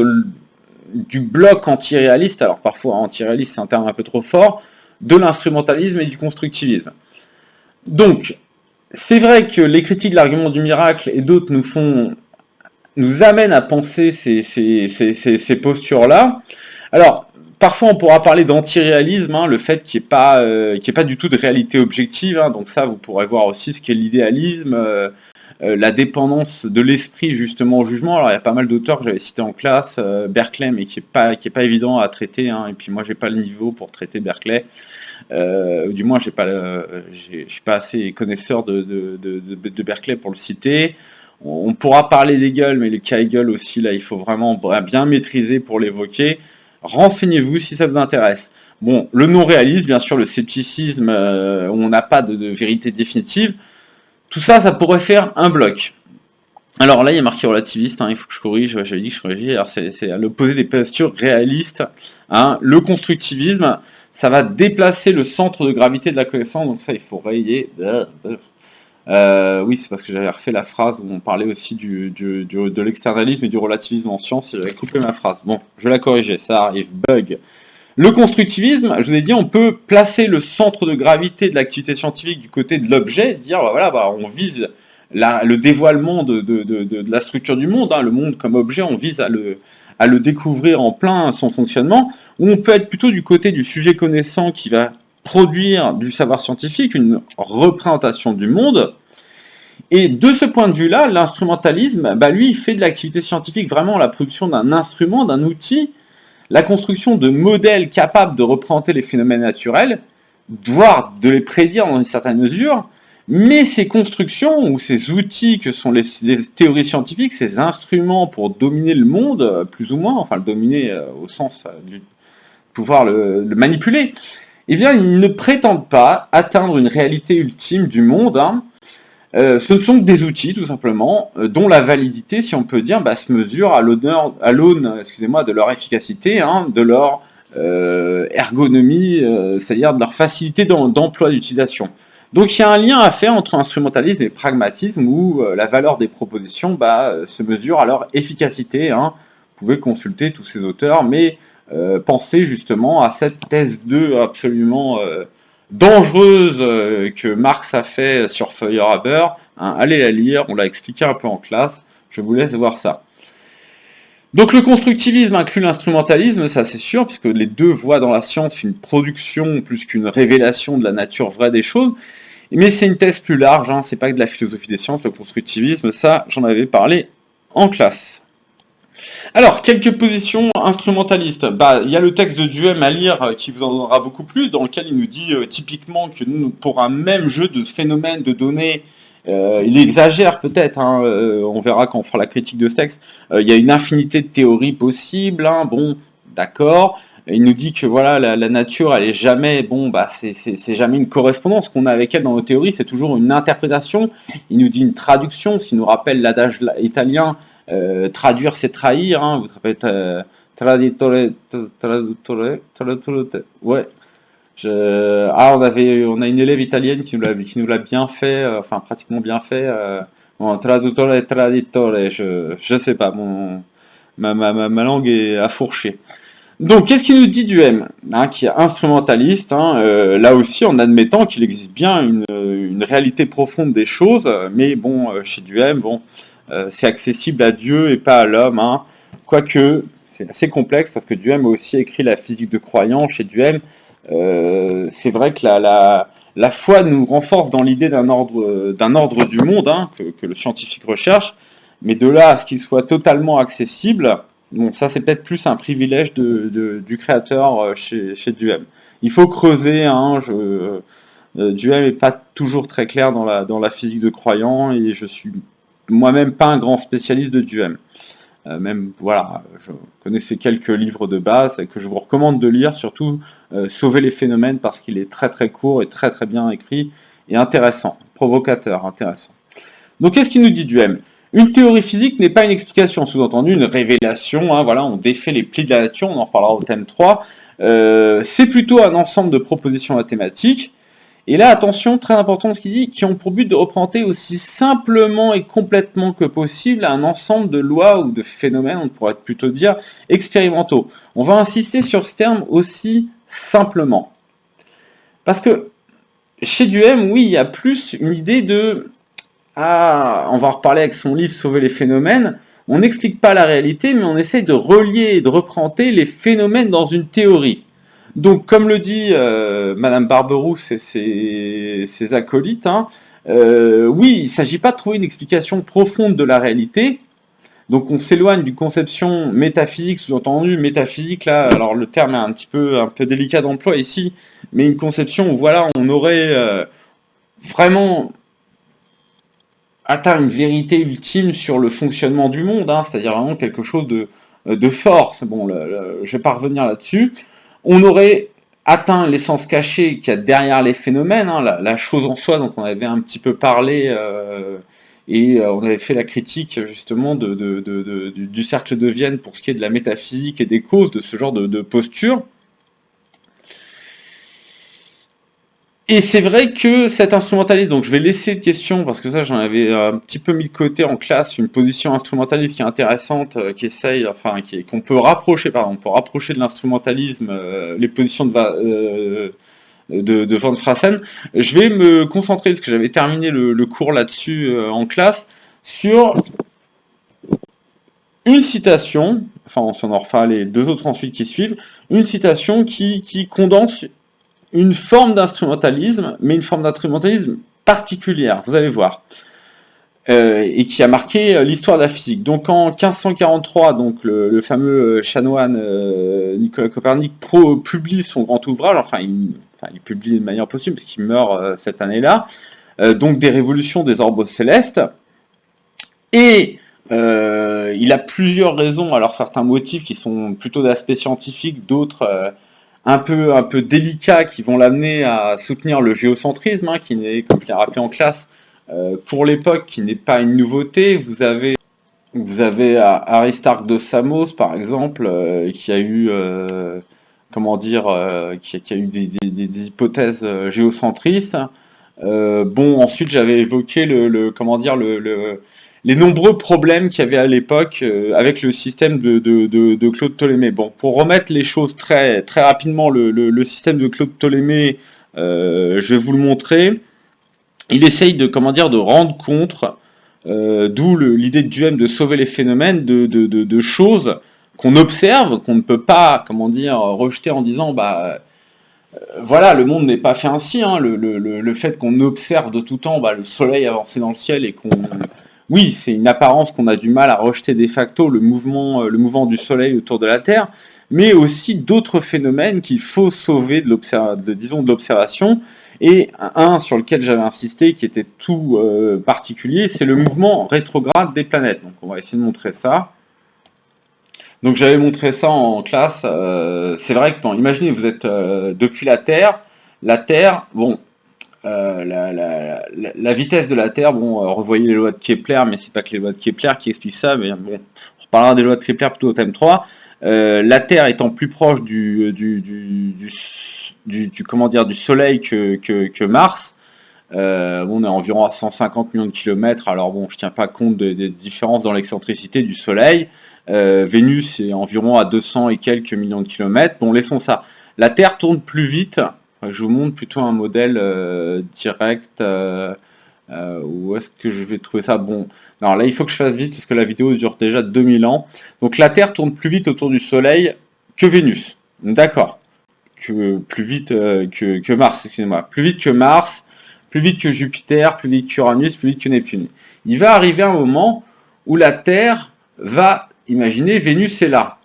Speaker 2: du bloc antiréaliste, alors parfois antiréaliste c'est un terme un peu trop fort, de l'instrumentalisme et du constructivisme. Donc, c'est vrai que les critiques de l'argument du miracle et d'autres nous amènent à penser ces postures-là. Alors, parfois on pourra parler d'antiréalisme, hein, le fait qu'il n'y ait pas du tout de réalité objective, hein, donc ça vous pourrez voir aussi ce qu'est l'idéalisme, la dépendance de l'esprit justement au jugement. Alors il y a pas mal d'auteurs que j'avais cités en classe, Berkeley, mais qui est pas évident à traiter, hein, et puis moi j'ai pas le niveau pour traiter Berkeley, du moins je suis pas assez connaisseur de Berkeley pour le citer. On pourra parler d'Hegel, mais les cas Hegel aussi, là il faut vraiment bien maîtriser pour l'évoquer. Renseignez-vous si ça vous intéresse. Bon, le non-réalisme, bien sûr, le scepticisme, où on n'a pas de vérité définitive, tout ça, ça pourrait faire un bloc. Alors là, il y a marqué relativiste, hein, il faut que je corrige, j'avais dit que je corrigeais, alors c'est à l'opposé des postures réalistes. Hein. Le constructivisme, ça va déplacer le centre de gravité de la connaissance, donc ça, il faut rayer. Oui, c'est parce que j'avais refait la phrase où on parlait aussi de l'externalisme et du relativisme en sciences, et j'avais coupé ma phrase. Bon, je la corrigeais, ça arrive, bug. Le constructivisme, je vous ai dit, on peut placer le centre de gravité de l'activité scientifique du côté de l'objet, dire, on vise le dévoilement de la structure du monde, hein, le monde comme objet, on vise à le découvrir en plein son fonctionnement, ou on peut être plutôt du côté du sujet connaissant qui va produire du savoir scientifique, une représentation du monde. Et de ce point de vue-là, l'instrumentalisme, lui, il fait de l'activité scientifique vraiment la production d'un instrument, d'un outil, la construction de modèles capables de représenter les phénomènes naturels, voire de les prédire dans une certaine mesure, mais ces constructions ou ces outils que sont les théories scientifiques, ces instruments pour dominer le monde, plus ou moins, enfin le dominer au sens du pouvoir le manipuler, eh bien ils ne prétendent pas atteindre une réalité ultime du monde, hein. Ce ne sont que des outils, tout simplement, dont la validité, si on peut dire, se mesure à l'aune de leur efficacité, hein, de leur ergonomie, c'est-à-dire de leur facilité d'emploi d'utilisation. Donc il y a un lien à faire entre instrumentalisme et pragmatisme, où la valeur des propositions se mesure à leur efficacité. Hein. Vous pouvez consulter tous ces auteurs, mais pensez justement à cette thèse 2 absolument dangereuse que Marx a fait sur Feuerhaber, hein, allez la lire, on l'a expliqué un peu en classe, je vous laisse voir ça. Donc le constructivisme inclut l'instrumentalisme, ça c'est sûr, puisque les deux voient dans la science une production plus qu'une révélation de la nature vraie des choses, mais c'est une thèse plus large, hein, c'est pas que de la philosophie des sciences, le constructivisme, ça j'en avais parlé en classe. Alors, quelques positions instrumentalistes. Bah, il y a le texte de Duhem à lire qui vous en donnera beaucoup plus, dans lequel il nous dit typiquement que nous, pour un même jeu de phénomènes, de données, il exagère peut-être, hein, on verra quand on fera la critique de ce texte, il y a une infinité de théories possibles, hein, bon, d'accord. Il nous dit que voilà, la nature, elle est jamais, bon, bah, c'est jamais une correspondance qu'on a avec elle dans nos théories, c'est toujours une interprétation. Il nous dit une traduction, ce qui nous rappelle l'adage italien. Traduire, c'est trahir. Hein, vous rappelez, traditore, ouais. On a une élève italienne qui nous l'a bien fait, enfin pratiquement bien fait. Bon, traduttore, traditore, je sais pas, ma langue est à fourcher. Donc, qu'est-ce qu'il nous dit Duhem, hein, qui est instrumentaliste, hein, là aussi en admettant qu'il existe bien une réalité profonde des choses, mais bon, chez Duhem, bon, c'est accessible à Dieu et pas à l'homme, hein, quoique c'est assez complexe parce que Duhem a aussi écrit la physique de croyance. Chez Duhem, c'est vrai que la foi nous renforce dans l'idée d'un ordre du monde, hein, que le scientifique recherche, mais de là à ce qu'il soit totalement accessible. Bon, ça c'est peut-être plus un privilège du créateur chez Duhem. Il faut creuser, hein, Duhem n'est pas toujours très clair dans la physique de croyant, et je suis moi-même pas un grand spécialiste de Duhem. Même, voilà, je connaissais quelques livres de base que je vous recommande de lire, surtout Sauver les phénomènes, parce qu'il est très très court et très très bien écrit, et intéressant, provocateur, intéressant. Donc qu'est-ce qu'il nous dit Duhem ? Une théorie physique n'est pas une explication, sous-entendu une révélation, hein, voilà, on défait les plis de la nature, on en reparlera au thème 3. C'est plutôt un ensemble de propositions mathématiques, et là, attention, très important ce qu'il dit, qui ont pour but de représenter aussi simplement et complètement que possible un ensemble de lois ou de phénomènes, on pourrait plutôt dire, expérimentaux. On va insister sur ce terme aussi simplement. Parce que chez Duhem, oui, il y a plus une idée de... Ah, on va en reparler avec son livre Sauver les phénomènes. On n'explique pas la réalité, mais on essaye de relier et de représenter les phénomènes dans une théorie. Donc, comme le dit Madame Barberousse et ses acolytes, hein, oui, il ne s'agit pas de trouver une explication profonde de la réalité. Donc, on s'éloigne d'une conception métaphysique, sous-entendu métaphysique. Là, alors le terme est un peu délicat d'emploi ici, mais une conception où voilà, on aurait vraiment atteint une vérité ultime sur le fonctionnement du monde, hein, c'est-à-dire vraiment quelque chose de fort. Bon, je ne vais pas revenir là-dessus. On aurait atteint l'essence cachée qu'il y a derrière les phénomènes, hein, la chose en soi dont on avait un petit peu parlé, et on avait fait la critique justement du cercle de Vienne pour ce qui est de la métaphysique et des causes de ce genre de posture. Et c'est vrai que cet instrumentaliste, donc je vais laisser une question, parce que ça j'en avais un petit peu mis de côté en classe, une position instrumentaliste qui est intéressante, qu'on peut rapprocher, on peut rapprocher de l'instrumentalisme, les positions de Van Fraassen. Je vais me concentrer, parce que j'avais terminé le cours là-dessus en classe, sur une citation, enfin on en refera les deux autres ensuite qui suivent, une citation qui condense une forme d'instrumentalisme, mais une forme d'instrumentalisme particulière, vous allez voir, et qui a marqué l'histoire de la physique. Donc en 1543, donc le fameux chanoine Nicolas Copernic publie son grand ouvrage, il publie de manière possible, parce qu'il meurt cette année-là, donc des révolutions des orbes célestes, et il a plusieurs raisons, alors certains motifs qui sont plutôt d'aspect scientifique, d'autres... un peu délicats qui vont l'amener à soutenir le géocentrisme, hein, qui n'est, comme je l'ai rappelé en classe, pour l'époque, qui n'est pas une nouveauté. Vous avez Aristarque de Samos, par exemple, qui a eu, qui a eu des hypothèses géocentristes. Ensuite, j'avais évoqué les nombreux problèmes qu'il y avait à l'époque avec le système de Claude Ptolémée. Bon, pour remettre les choses très, très rapidement, le système de Claude Ptolémée, je vais vous le montrer. Il essaye de rendre compte, d'où l'idée de Duhem de sauver les phénomènes de choses qu'on observe, qu'on ne peut pas, rejeter en disant, voilà, le monde n'est pas fait ainsi, hein, le fait qu'on observe de tout temps le soleil avancer dans le ciel et oui, c'est une apparence qu'on a du mal à rejeter de facto, le mouvement du Soleil autour de la Terre, mais aussi d'autres phénomènes qu'il faut sauver de l'observation. Et un sur lequel j'avais insisté, qui était tout particulier, c'est le mouvement rétrograde des planètes. Donc on va essayer de montrer ça. Donc j'avais montré ça en classe. C'est vrai que, bon, imaginez, vous êtes depuis la Terre, bon, la vitesse de la Terre, bon, revoyez les lois de Kepler, mais c'est pas que les lois de Kepler qui expliquent ça, mais bon, on reparlera des lois de Kepler plutôt au thème 3. La Terre étant plus proche du Soleil que Mars, on est environ à 150 millions de kilomètres, alors bon, je tiens pas compte des différences dans l'excentricité du Soleil. Vénus est environ à 200 et quelques millions de kilomètres. Bon, laissons ça. La Terre tourne plus vite. Je vous montre plutôt un modèle direct. Où est-ce que je vais trouver ça? Bon, alors là, il faut que je fasse vite parce que la vidéo dure déjà 2000 ans. Donc la Terre tourne plus vite autour du Soleil que Vénus. D'accord. Plus vite que Mars, excusez-moi. Plus vite que Mars, plus vite que Jupiter, plus vite qu'Uranus, plus vite que Neptune. Il va arriver un moment où la Terre va, imaginez, Vénus est là,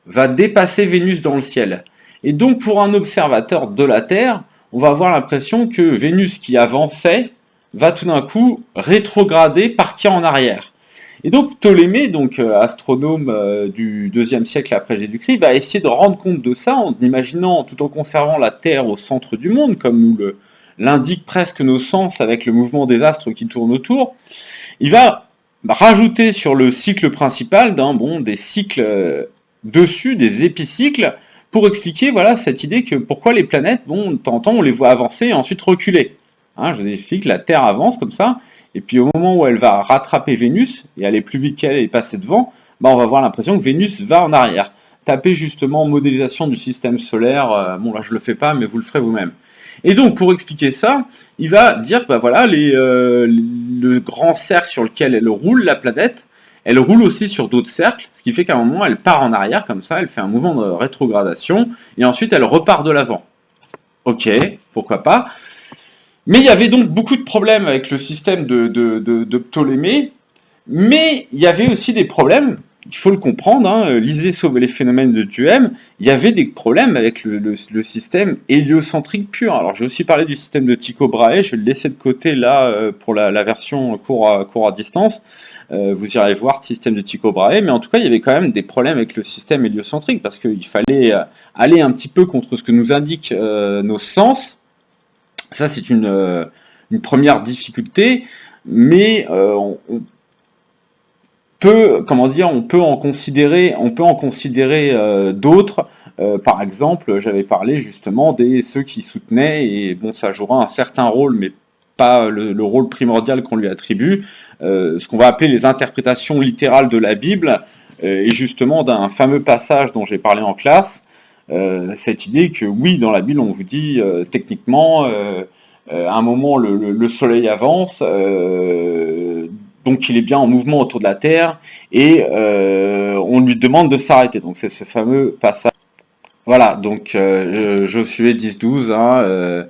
Speaker 2: va dépasser Vénus dans le ciel. Et donc pour un observateur de la Terre, on va avoir l'impression que Vénus qui avançait va tout d'un coup rétrograder, partir en arrière. Et donc Ptolémée, donc astronome du IIe siècle après Jésus-Christ, va essayer de rendre compte de ça en imaginant, tout en conservant la Terre au centre du monde, comme nous l'indiquent presque nos sens avec le mouvement des astres qui tournent autour. Il va rajouter sur le cycle principal des cycles dessus, des épicycles, pour expliquer voilà cette idée que pourquoi les planètes, bon, de temps en temps on les voit avancer et ensuite reculer. Hein, je vous explique, la Terre avance comme ça, et puis au moment où elle va rattraper Vénus, et aller plus vite qu'elle et passer devant, on va avoir l'impression que Vénus va en arrière. Tapez justement modélisation du système solaire, bon là je le fais pas, mais vous le ferez vous-même. Et donc pour expliquer ça, il va dire que voilà, le grand cercle sur lequel elle roule, la planète, elle roule aussi sur d'autres cercles, ce qui fait qu'à un moment elle part en arrière comme ça, elle fait un mouvement de rétrogradation, et ensuite elle repart de l'avant. Ok, pourquoi pas. Mais il y avait donc beaucoup de problèmes avec le système de Ptolémée, mais il y avait aussi des problèmes, il faut le comprendre, hein, lisez Sauver les phénomènes de Duhem, il y avait des problèmes avec le système héliocentrique pur. Alors j'ai aussi parlé du système de Tycho Brahe, je vais le laisser de côté là pour la version cours à distance. Vous irez voir le système de Tycho Brahe, mais en tout cas il y avait quand même des problèmes avec le système héliocentrique, parce qu'il fallait aller un petit peu contre ce que nous indiquent nos sens. Ça c'est une première difficulté, mais on peut en considérer d'autres. Par exemple, j'avais parlé justement ceux qui soutenaient, et bon ça jouera un certain rôle, mais pas le rôle primordial qu'on lui attribue, ce qu'on va appeler les interprétations littérales de la Bible, et justement d'un fameux passage dont j'ai parlé en classe, cette idée que oui, dans la Bible, on vous dit techniquement, à un moment, le Soleil avance, donc il est bien en mouvement autour de la Terre, et on lui demande de s'arrêter. Donc c'est ce fameux passage. Voilà, donc Josué 10-12, hein,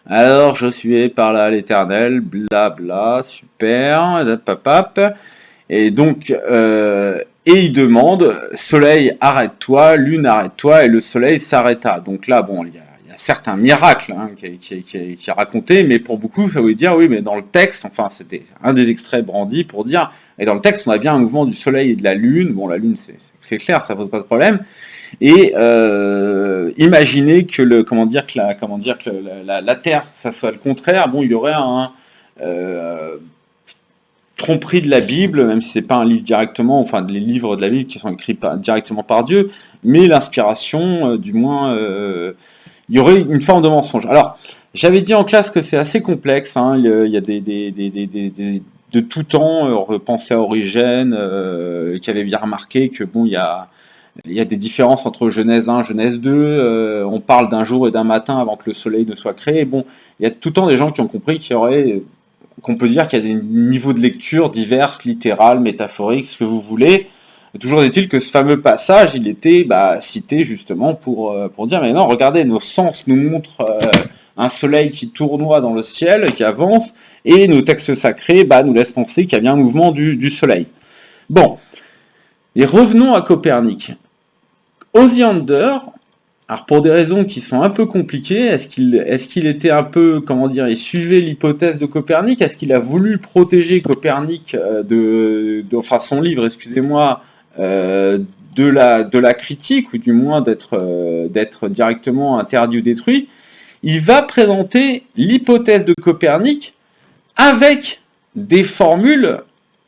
Speaker 2: alors Josué parla à l'Éternel, blabla, super, papap, et donc et il demande, Soleil arrête-toi, Lune arrête-toi, et le Soleil s'arrêta. Donc là, bon, il y a certes un miracle hein, qui est raconté, mais pour beaucoup ça veut dire oui, mais dans le texte, enfin c'était un des extraits brandis pour dire, et dans le texte on a bien un mouvement du Soleil et de la Lune. Bon, la Lune c'est clair, ça pose pas de problème. Et imaginez que la Terre, ça soit le contraire. Bon, il y aurait un tromperie de la Bible, même si c'est pas un livre directement, enfin les livres de la Bible qui sont écrits directement par Dieu, mais l'inspiration, du moins, il y aurait une forme de mensonge. Alors, j'avais dit en classe que c'est assez complexe. Hein, il y a de tout temps, pensez à Origène, qui avait bien remarqué que bon, il y a des différences entre Genèse 1 et Genèse 2, on parle d'un jour et d'un matin avant que le soleil ne soit créé. Bon, il y a tout le temps des gens qui ont compris qu'on peut dire qu'il y a des niveaux de lecture divers, littéral, métaphoriques, ce que vous voulez. Toujours est-il que ce fameux passage, il était cité justement pour dire, mais non, regardez, nos sens nous montrent un soleil qui tournoie dans le ciel, qui avance, et nos textes sacrés nous laissent penser qu'il y a bien un mouvement du soleil. Bon, et revenons à Copernic. Osiander, alors pour des raisons qui sont un peu compliquées, est-ce qu'il était un peu, il suivait l'hypothèse de Copernic? Est-ce qu'il a voulu protéger Copernic son livre, excusez-moi, de la critique, ou du moins d'être directement interdit ou détruit? Il va présenter l'hypothèse de Copernic avec des formules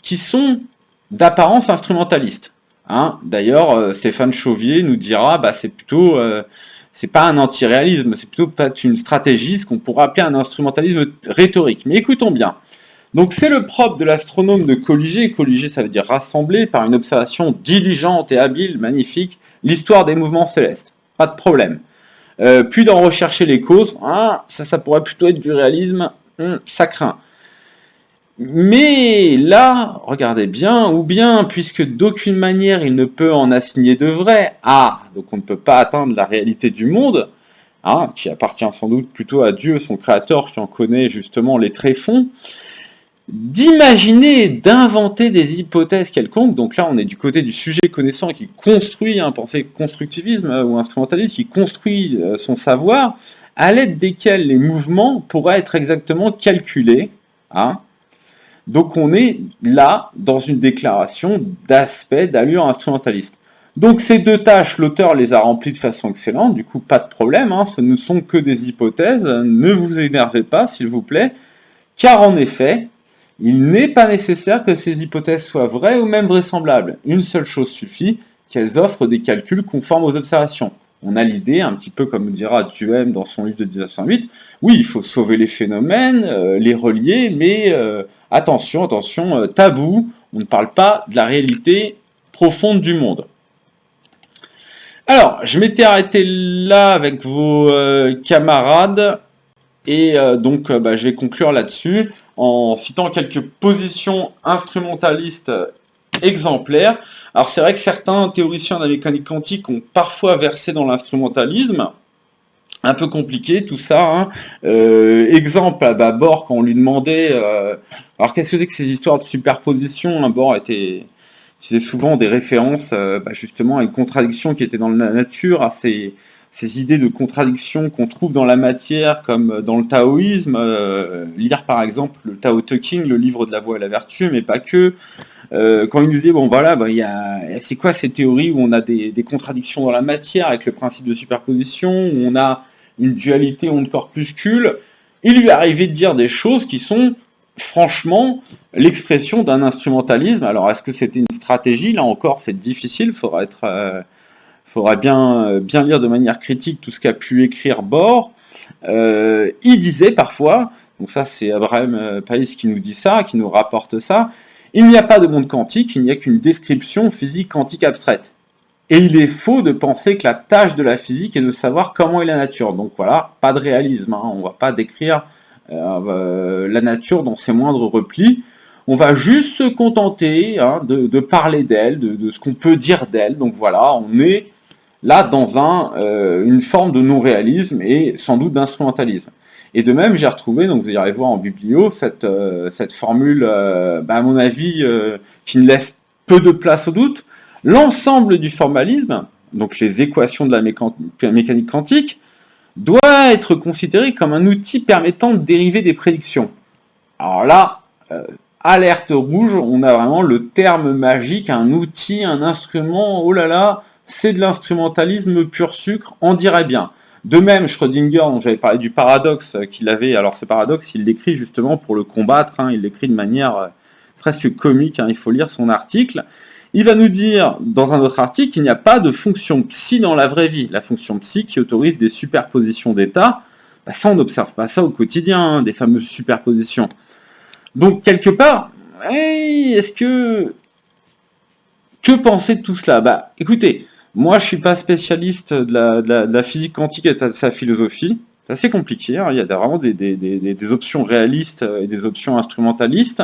Speaker 2: qui sont d'apparence instrumentaliste. D'ailleurs, Stéphane Chauvier nous dira, c'est pas un antiréalisme, c'est plutôt peut-être une stratégie, ce qu'on pourrait appeler un instrumentalisme rhétorique. Mais écoutons bien. Donc c'est le propre de l'astronome de colliger. Colliger, ça veut dire rassembler par une observation diligente et habile, magnifique, l'histoire des mouvements célestes. Pas de problème. Puis d'en rechercher les causes. Ça pourrait plutôt être du réalisme. Ça craint. Mais là, regardez bien, ou bien, puisque d'aucune manière il ne peut en assigner de vrai, donc on ne peut pas atteindre la réalité du monde, qui appartient sans doute plutôt à Dieu, son créateur, qui en connaît justement les tréfonds, d'imaginer, d'inventer des hypothèses quelconques. Donc là on est du côté du sujet connaissant qui construit un pensée constructivisme ou instrumentaliste, qui construit son savoir, à l'aide desquels les mouvements pourraient être exactement calculés. Donc on est là dans une déclaration d'aspect, d'allure instrumentaliste. Donc ces deux tâches, l'auteur les a remplies de façon excellente, du coup pas de problème, ce ne sont que des hypothèses, ne vous énervez pas s'il vous plaît, car en effet, il n'est pas nécessaire que ces hypothèses soient vraies ou même vraisemblables. Une seule chose suffit, qu'elles offrent des calculs conformes aux observations. On a l'idée, un petit peu comme dira Duhem dans son livre de 1908, oui, il faut sauver les phénomènes, les relier, mais attention, tabou, on ne parle pas de la réalité profonde du monde. Alors, je m'étais arrêté là avec vos camarades, et je vais conclure là-dessus en citant quelques positions instrumentalistes exemplaires. Alors c'est vrai que certains théoriciens de la mécanique quantique ont parfois versé dans l'instrumentalisme, un peu compliqué tout ça. Exemple, Bohr, quand on lui demandait, alors qu'est-ce que c'est que ces histoires de superposition, Bohr faisait souvent des références justement à une contradiction qui était dans la nature, à ces idées de contradiction qu'on trouve dans la matière, comme dans le taoïsme, lire par exemple le Tao Te Ching, le livre de la voie et la vertu, mais pas que. Quand il nous disait, c'est quoi ces théories où on a des contradictions dans la matière avec le principe de superposition, où on a une dualité onde-corpuscule, il lui arrivait de dire des choses qui sont franchement l'expression d'un instrumentalisme. Alors est-ce que c'était une stratégie? Là encore, c'est difficile, faudra bien lire de manière critique tout ce qu'a pu écrire Bohr. Il disait parfois, donc ça c'est Abraham Pais qui nous dit ça, qui nous rapporte ça, il n'y a pas de monde quantique, il n'y a qu'une description physique quantique abstraite. Et il est faux de penser que la tâche de la physique est de savoir comment est la nature. Donc voilà, pas de réalisme, on ne va pas décrire la nature dans ses moindres replis. On va juste se contenter de parler d'elle, de ce qu'on peut dire d'elle. Donc voilà, on est là dans une forme de non-réalisme et sans doute d'instrumentalisme. Et de même, j'ai retrouvé, donc vous irez voir en biblio, cette formule, à mon avis, qui ne laisse peu de place au doute. L'ensemble du formalisme, donc les équations de la mécanique quantique, doit être considéré comme un outil permettant de dériver des prédictions. Alors là, alerte rouge, on a vraiment le terme magique, un outil, un instrument, oh là là, c'est de l'instrumentalisme pur sucre, on dirait bien. De même, Schrödinger, dont j'avais parlé du paradoxe qu'il avait, alors ce paradoxe, il l'écrit justement pour le combattre, il l'écrit de manière presque comique, il faut lire son article. Il va nous dire, dans un autre article, qu'il n'y a pas de fonction psi dans la vraie vie. La fonction psi qui autorise des superpositions d'états, ça on n'observe pas ça au quotidien, des fameuses superpositions. Donc quelque part, que penser de tout cela? Écoutez, moi, je suis pas spécialiste de la physique quantique et de sa philosophie. C'est assez compliqué. Il y a vraiment des options réalistes et des options instrumentalistes.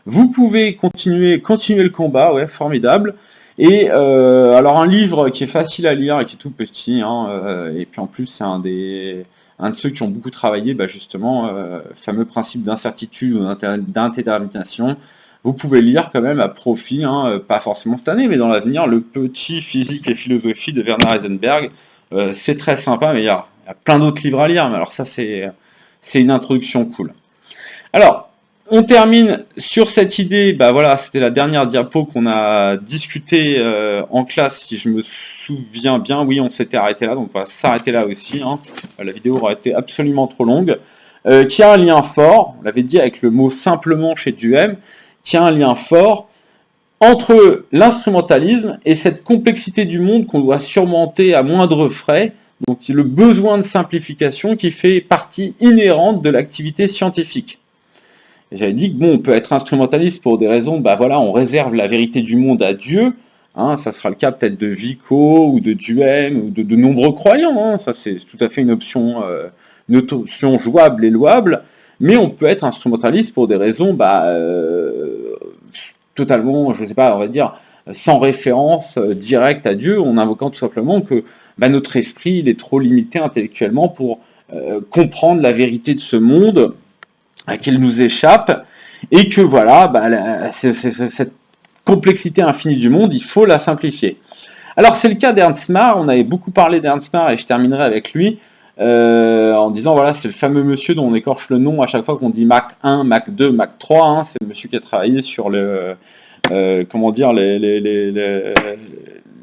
Speaker 2: Vous pouvez continuer le combat, formidable. Et alors un livre qui est facile à lire et qui est tout petit, et puis en plus c'est un des un de ceux qui ont beaucoup travaillé, justement, fameux principe d'incertitude ou d'indétermination. Vous pouvez lire quand même à profit, pas forcément cette année, mais dans l'avenir, le petit Physique et philosophie de Werner Heisenberg. C'est très sympa, mais il y a plein d'autres livres à lire, mais alors ça c'est une introduction cool. Alors, on termine sur cette idée, voilà, c'était la dernière diapo qu'on a discuté en classe, si je me souviens bien, oui, on s'était arrêté là, donc on va s'arrêter là aussi, la vidéo aurait été absolument trop longue, qui a un lien fort, on l'avait dit avec le mot simplement chez Duhem, qui a un lien fort entre l'instrumentalisme et cette complexité du monde qu'on doit surmonter à moindre frais, donc le besoin de simplification qui fait partie inhérente de l'activité scientifique. J'avais dit que on peut être instrumentaliste pour des raisons, on réserve la vérité du monde à Dieu, ça sera le cas peut-être de Vico ou de Duhem ou de nombreux croyants, ça c'est tout à fait une option jouable et louable, mais on peut être instrumentaliste pour des raisons totalement, je ne sais pas, on va dire, sans référence directe à Dieu, en invoquant tout simplement que notre esprit il est trop limité intellectuellement pour comprendre la vérité de ce monde, qu'elle nous échappe, et que cette complexité infinie du monde, il faut la simplifier. Alors c'est le cas d'Ernst Marr, on avait beaucoup parlé d'Ernst Marr, et je terminerai avec lui, en disant, c'est le fameux monsieur dont on écorche le nom à chaque fois qu'on dit Mach 1, Mach 2, Mach 3, c'est le monsieur qui a travaillé sur les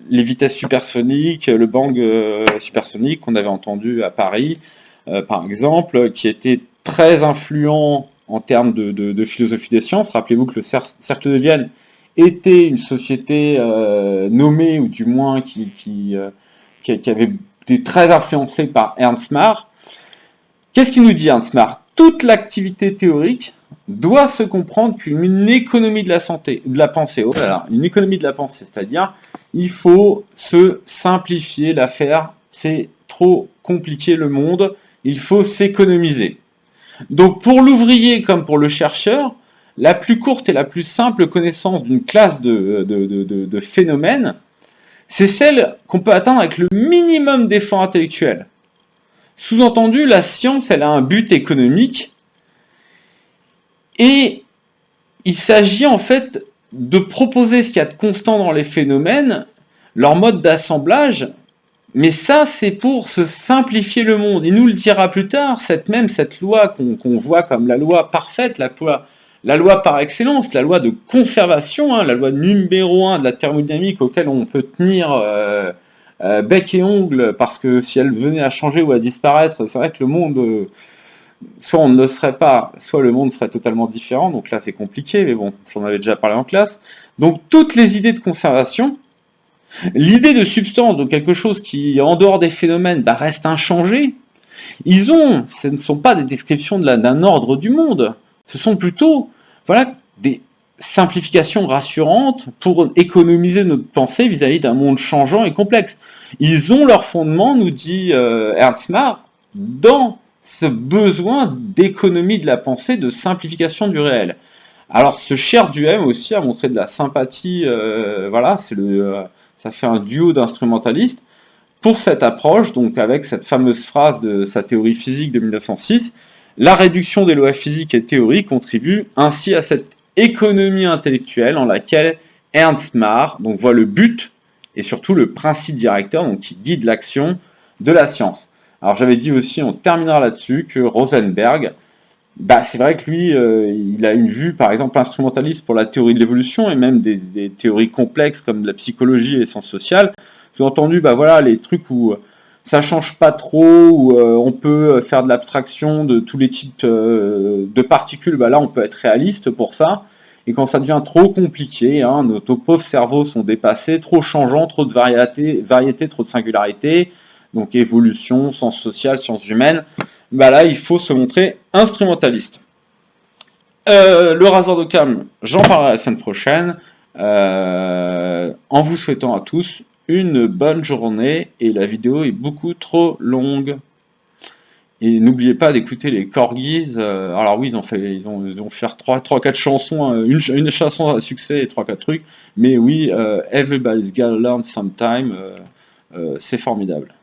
Speaker 2: vitesses supersoniques, le bang supersonique qu'on avait entendu à Paris, par exemple, qui était très influent en termes de philosophie des sciences. Rappelez-vous que le Cercle de Vienne était une société nommée, ou du moins qui avait été très influencée par Ernst Marr. Qu'est-ce qu'il nous dit Ernst Marr? Toute l'activité théorique doit se comprendre comme une économie de la pensée. Oh là là, une économie de la pensée, c'est-à-dire il faut se simplifier l'affaire, c'est trop compliqué le monde, il faut s'économiser. Donc pour l'ouvrier comme pour le chercheur, la plus courte et la plus simple connaissance d'une classe de phénomènes, c'est celle qu'on peut atteindre avec le minimum d'efforts intellectuels. Sous-entendu, la science, elle a un but économique, et il s'agit en fait de proposer ce qu'il y a de constant dans les phénomènes, leur mode d'assemblage, mais ça c'est pour se simplifier le monde. Il nous le dira plus tard, cette loi qu'on voit comme la loi parfaite, la loi par excellence, la loi de conservation, la loi numéro 1 de la thermodynamique auquel on peut tenir bec et ongle, parce que si elle venait à changer ou à disparaître, c'est vrai que le monde... soit on ne le serait pas, soit le monde serait totalement différent, donc là c'est compliqué, mais bon, j'en avais déjà parlé en classe. Donc toutes les idées de conservation, l'idée de substance, donc quelque chose qui, en dehors des phénomènes, reste inchangé, ce ne sont pas des descriptions d'un ordre du monde, ce sont plutôt des simplifications rassurantes pour économiser notre pensée vis-à-vis d'un monde changeant et complexe. Ils ont leur fondement, nous dit Ernst Marr, dans ce besoin d'économie de la pensée, de simplification du réel. Alors ce cher Duhem aussi a montré de la sympathie, ça fait un duo d'instrumentalistes, pour cette approche, donc avec cette fameuse phrase de sa théorie physique de 1906, la réduction des lois physiques et théoriques contribue ainsi à cette économie intellectuelle en laquelle Ernst Marr voit le but et surtout le principe directeur, donc qui guide l'action de la science. Alors j'avais dit aussi, on terminera là-dessus, que Rosenberg, c'est vrai que lui, il a une vue, par exemple, instrumentaliste pour la théorie de l'évolution, et même des théories complexes comme la psychologie et les sciences sociales. Sous-entendu, les trucs où ça change pas trop, où on peut faire de l'abstraction de tous les types de particules, là on peut être réaliste pour ça. Et quand ça devient trop compliqué, nos pauvres cerveaux sont dépassés, trop changeants, trop de variété, trop de singularité, donc évolution, sciences sociales, sciences humaines, là il faut se montrer instrumentaliste. Le rasoir d'Occam, j'en parlerai la semaine prochaine, en vous souhaitant à tous une bonne journée, et la vidéo est beaucoup trop longue. Et n'oubliez pas d'écouter les Corgis. Alors oui, ils ont fait 3-4 chansons, une chanson à succès et 3-4 trucs, mais oui, Everybody's Gotta Learn Sometime, c'est formidable.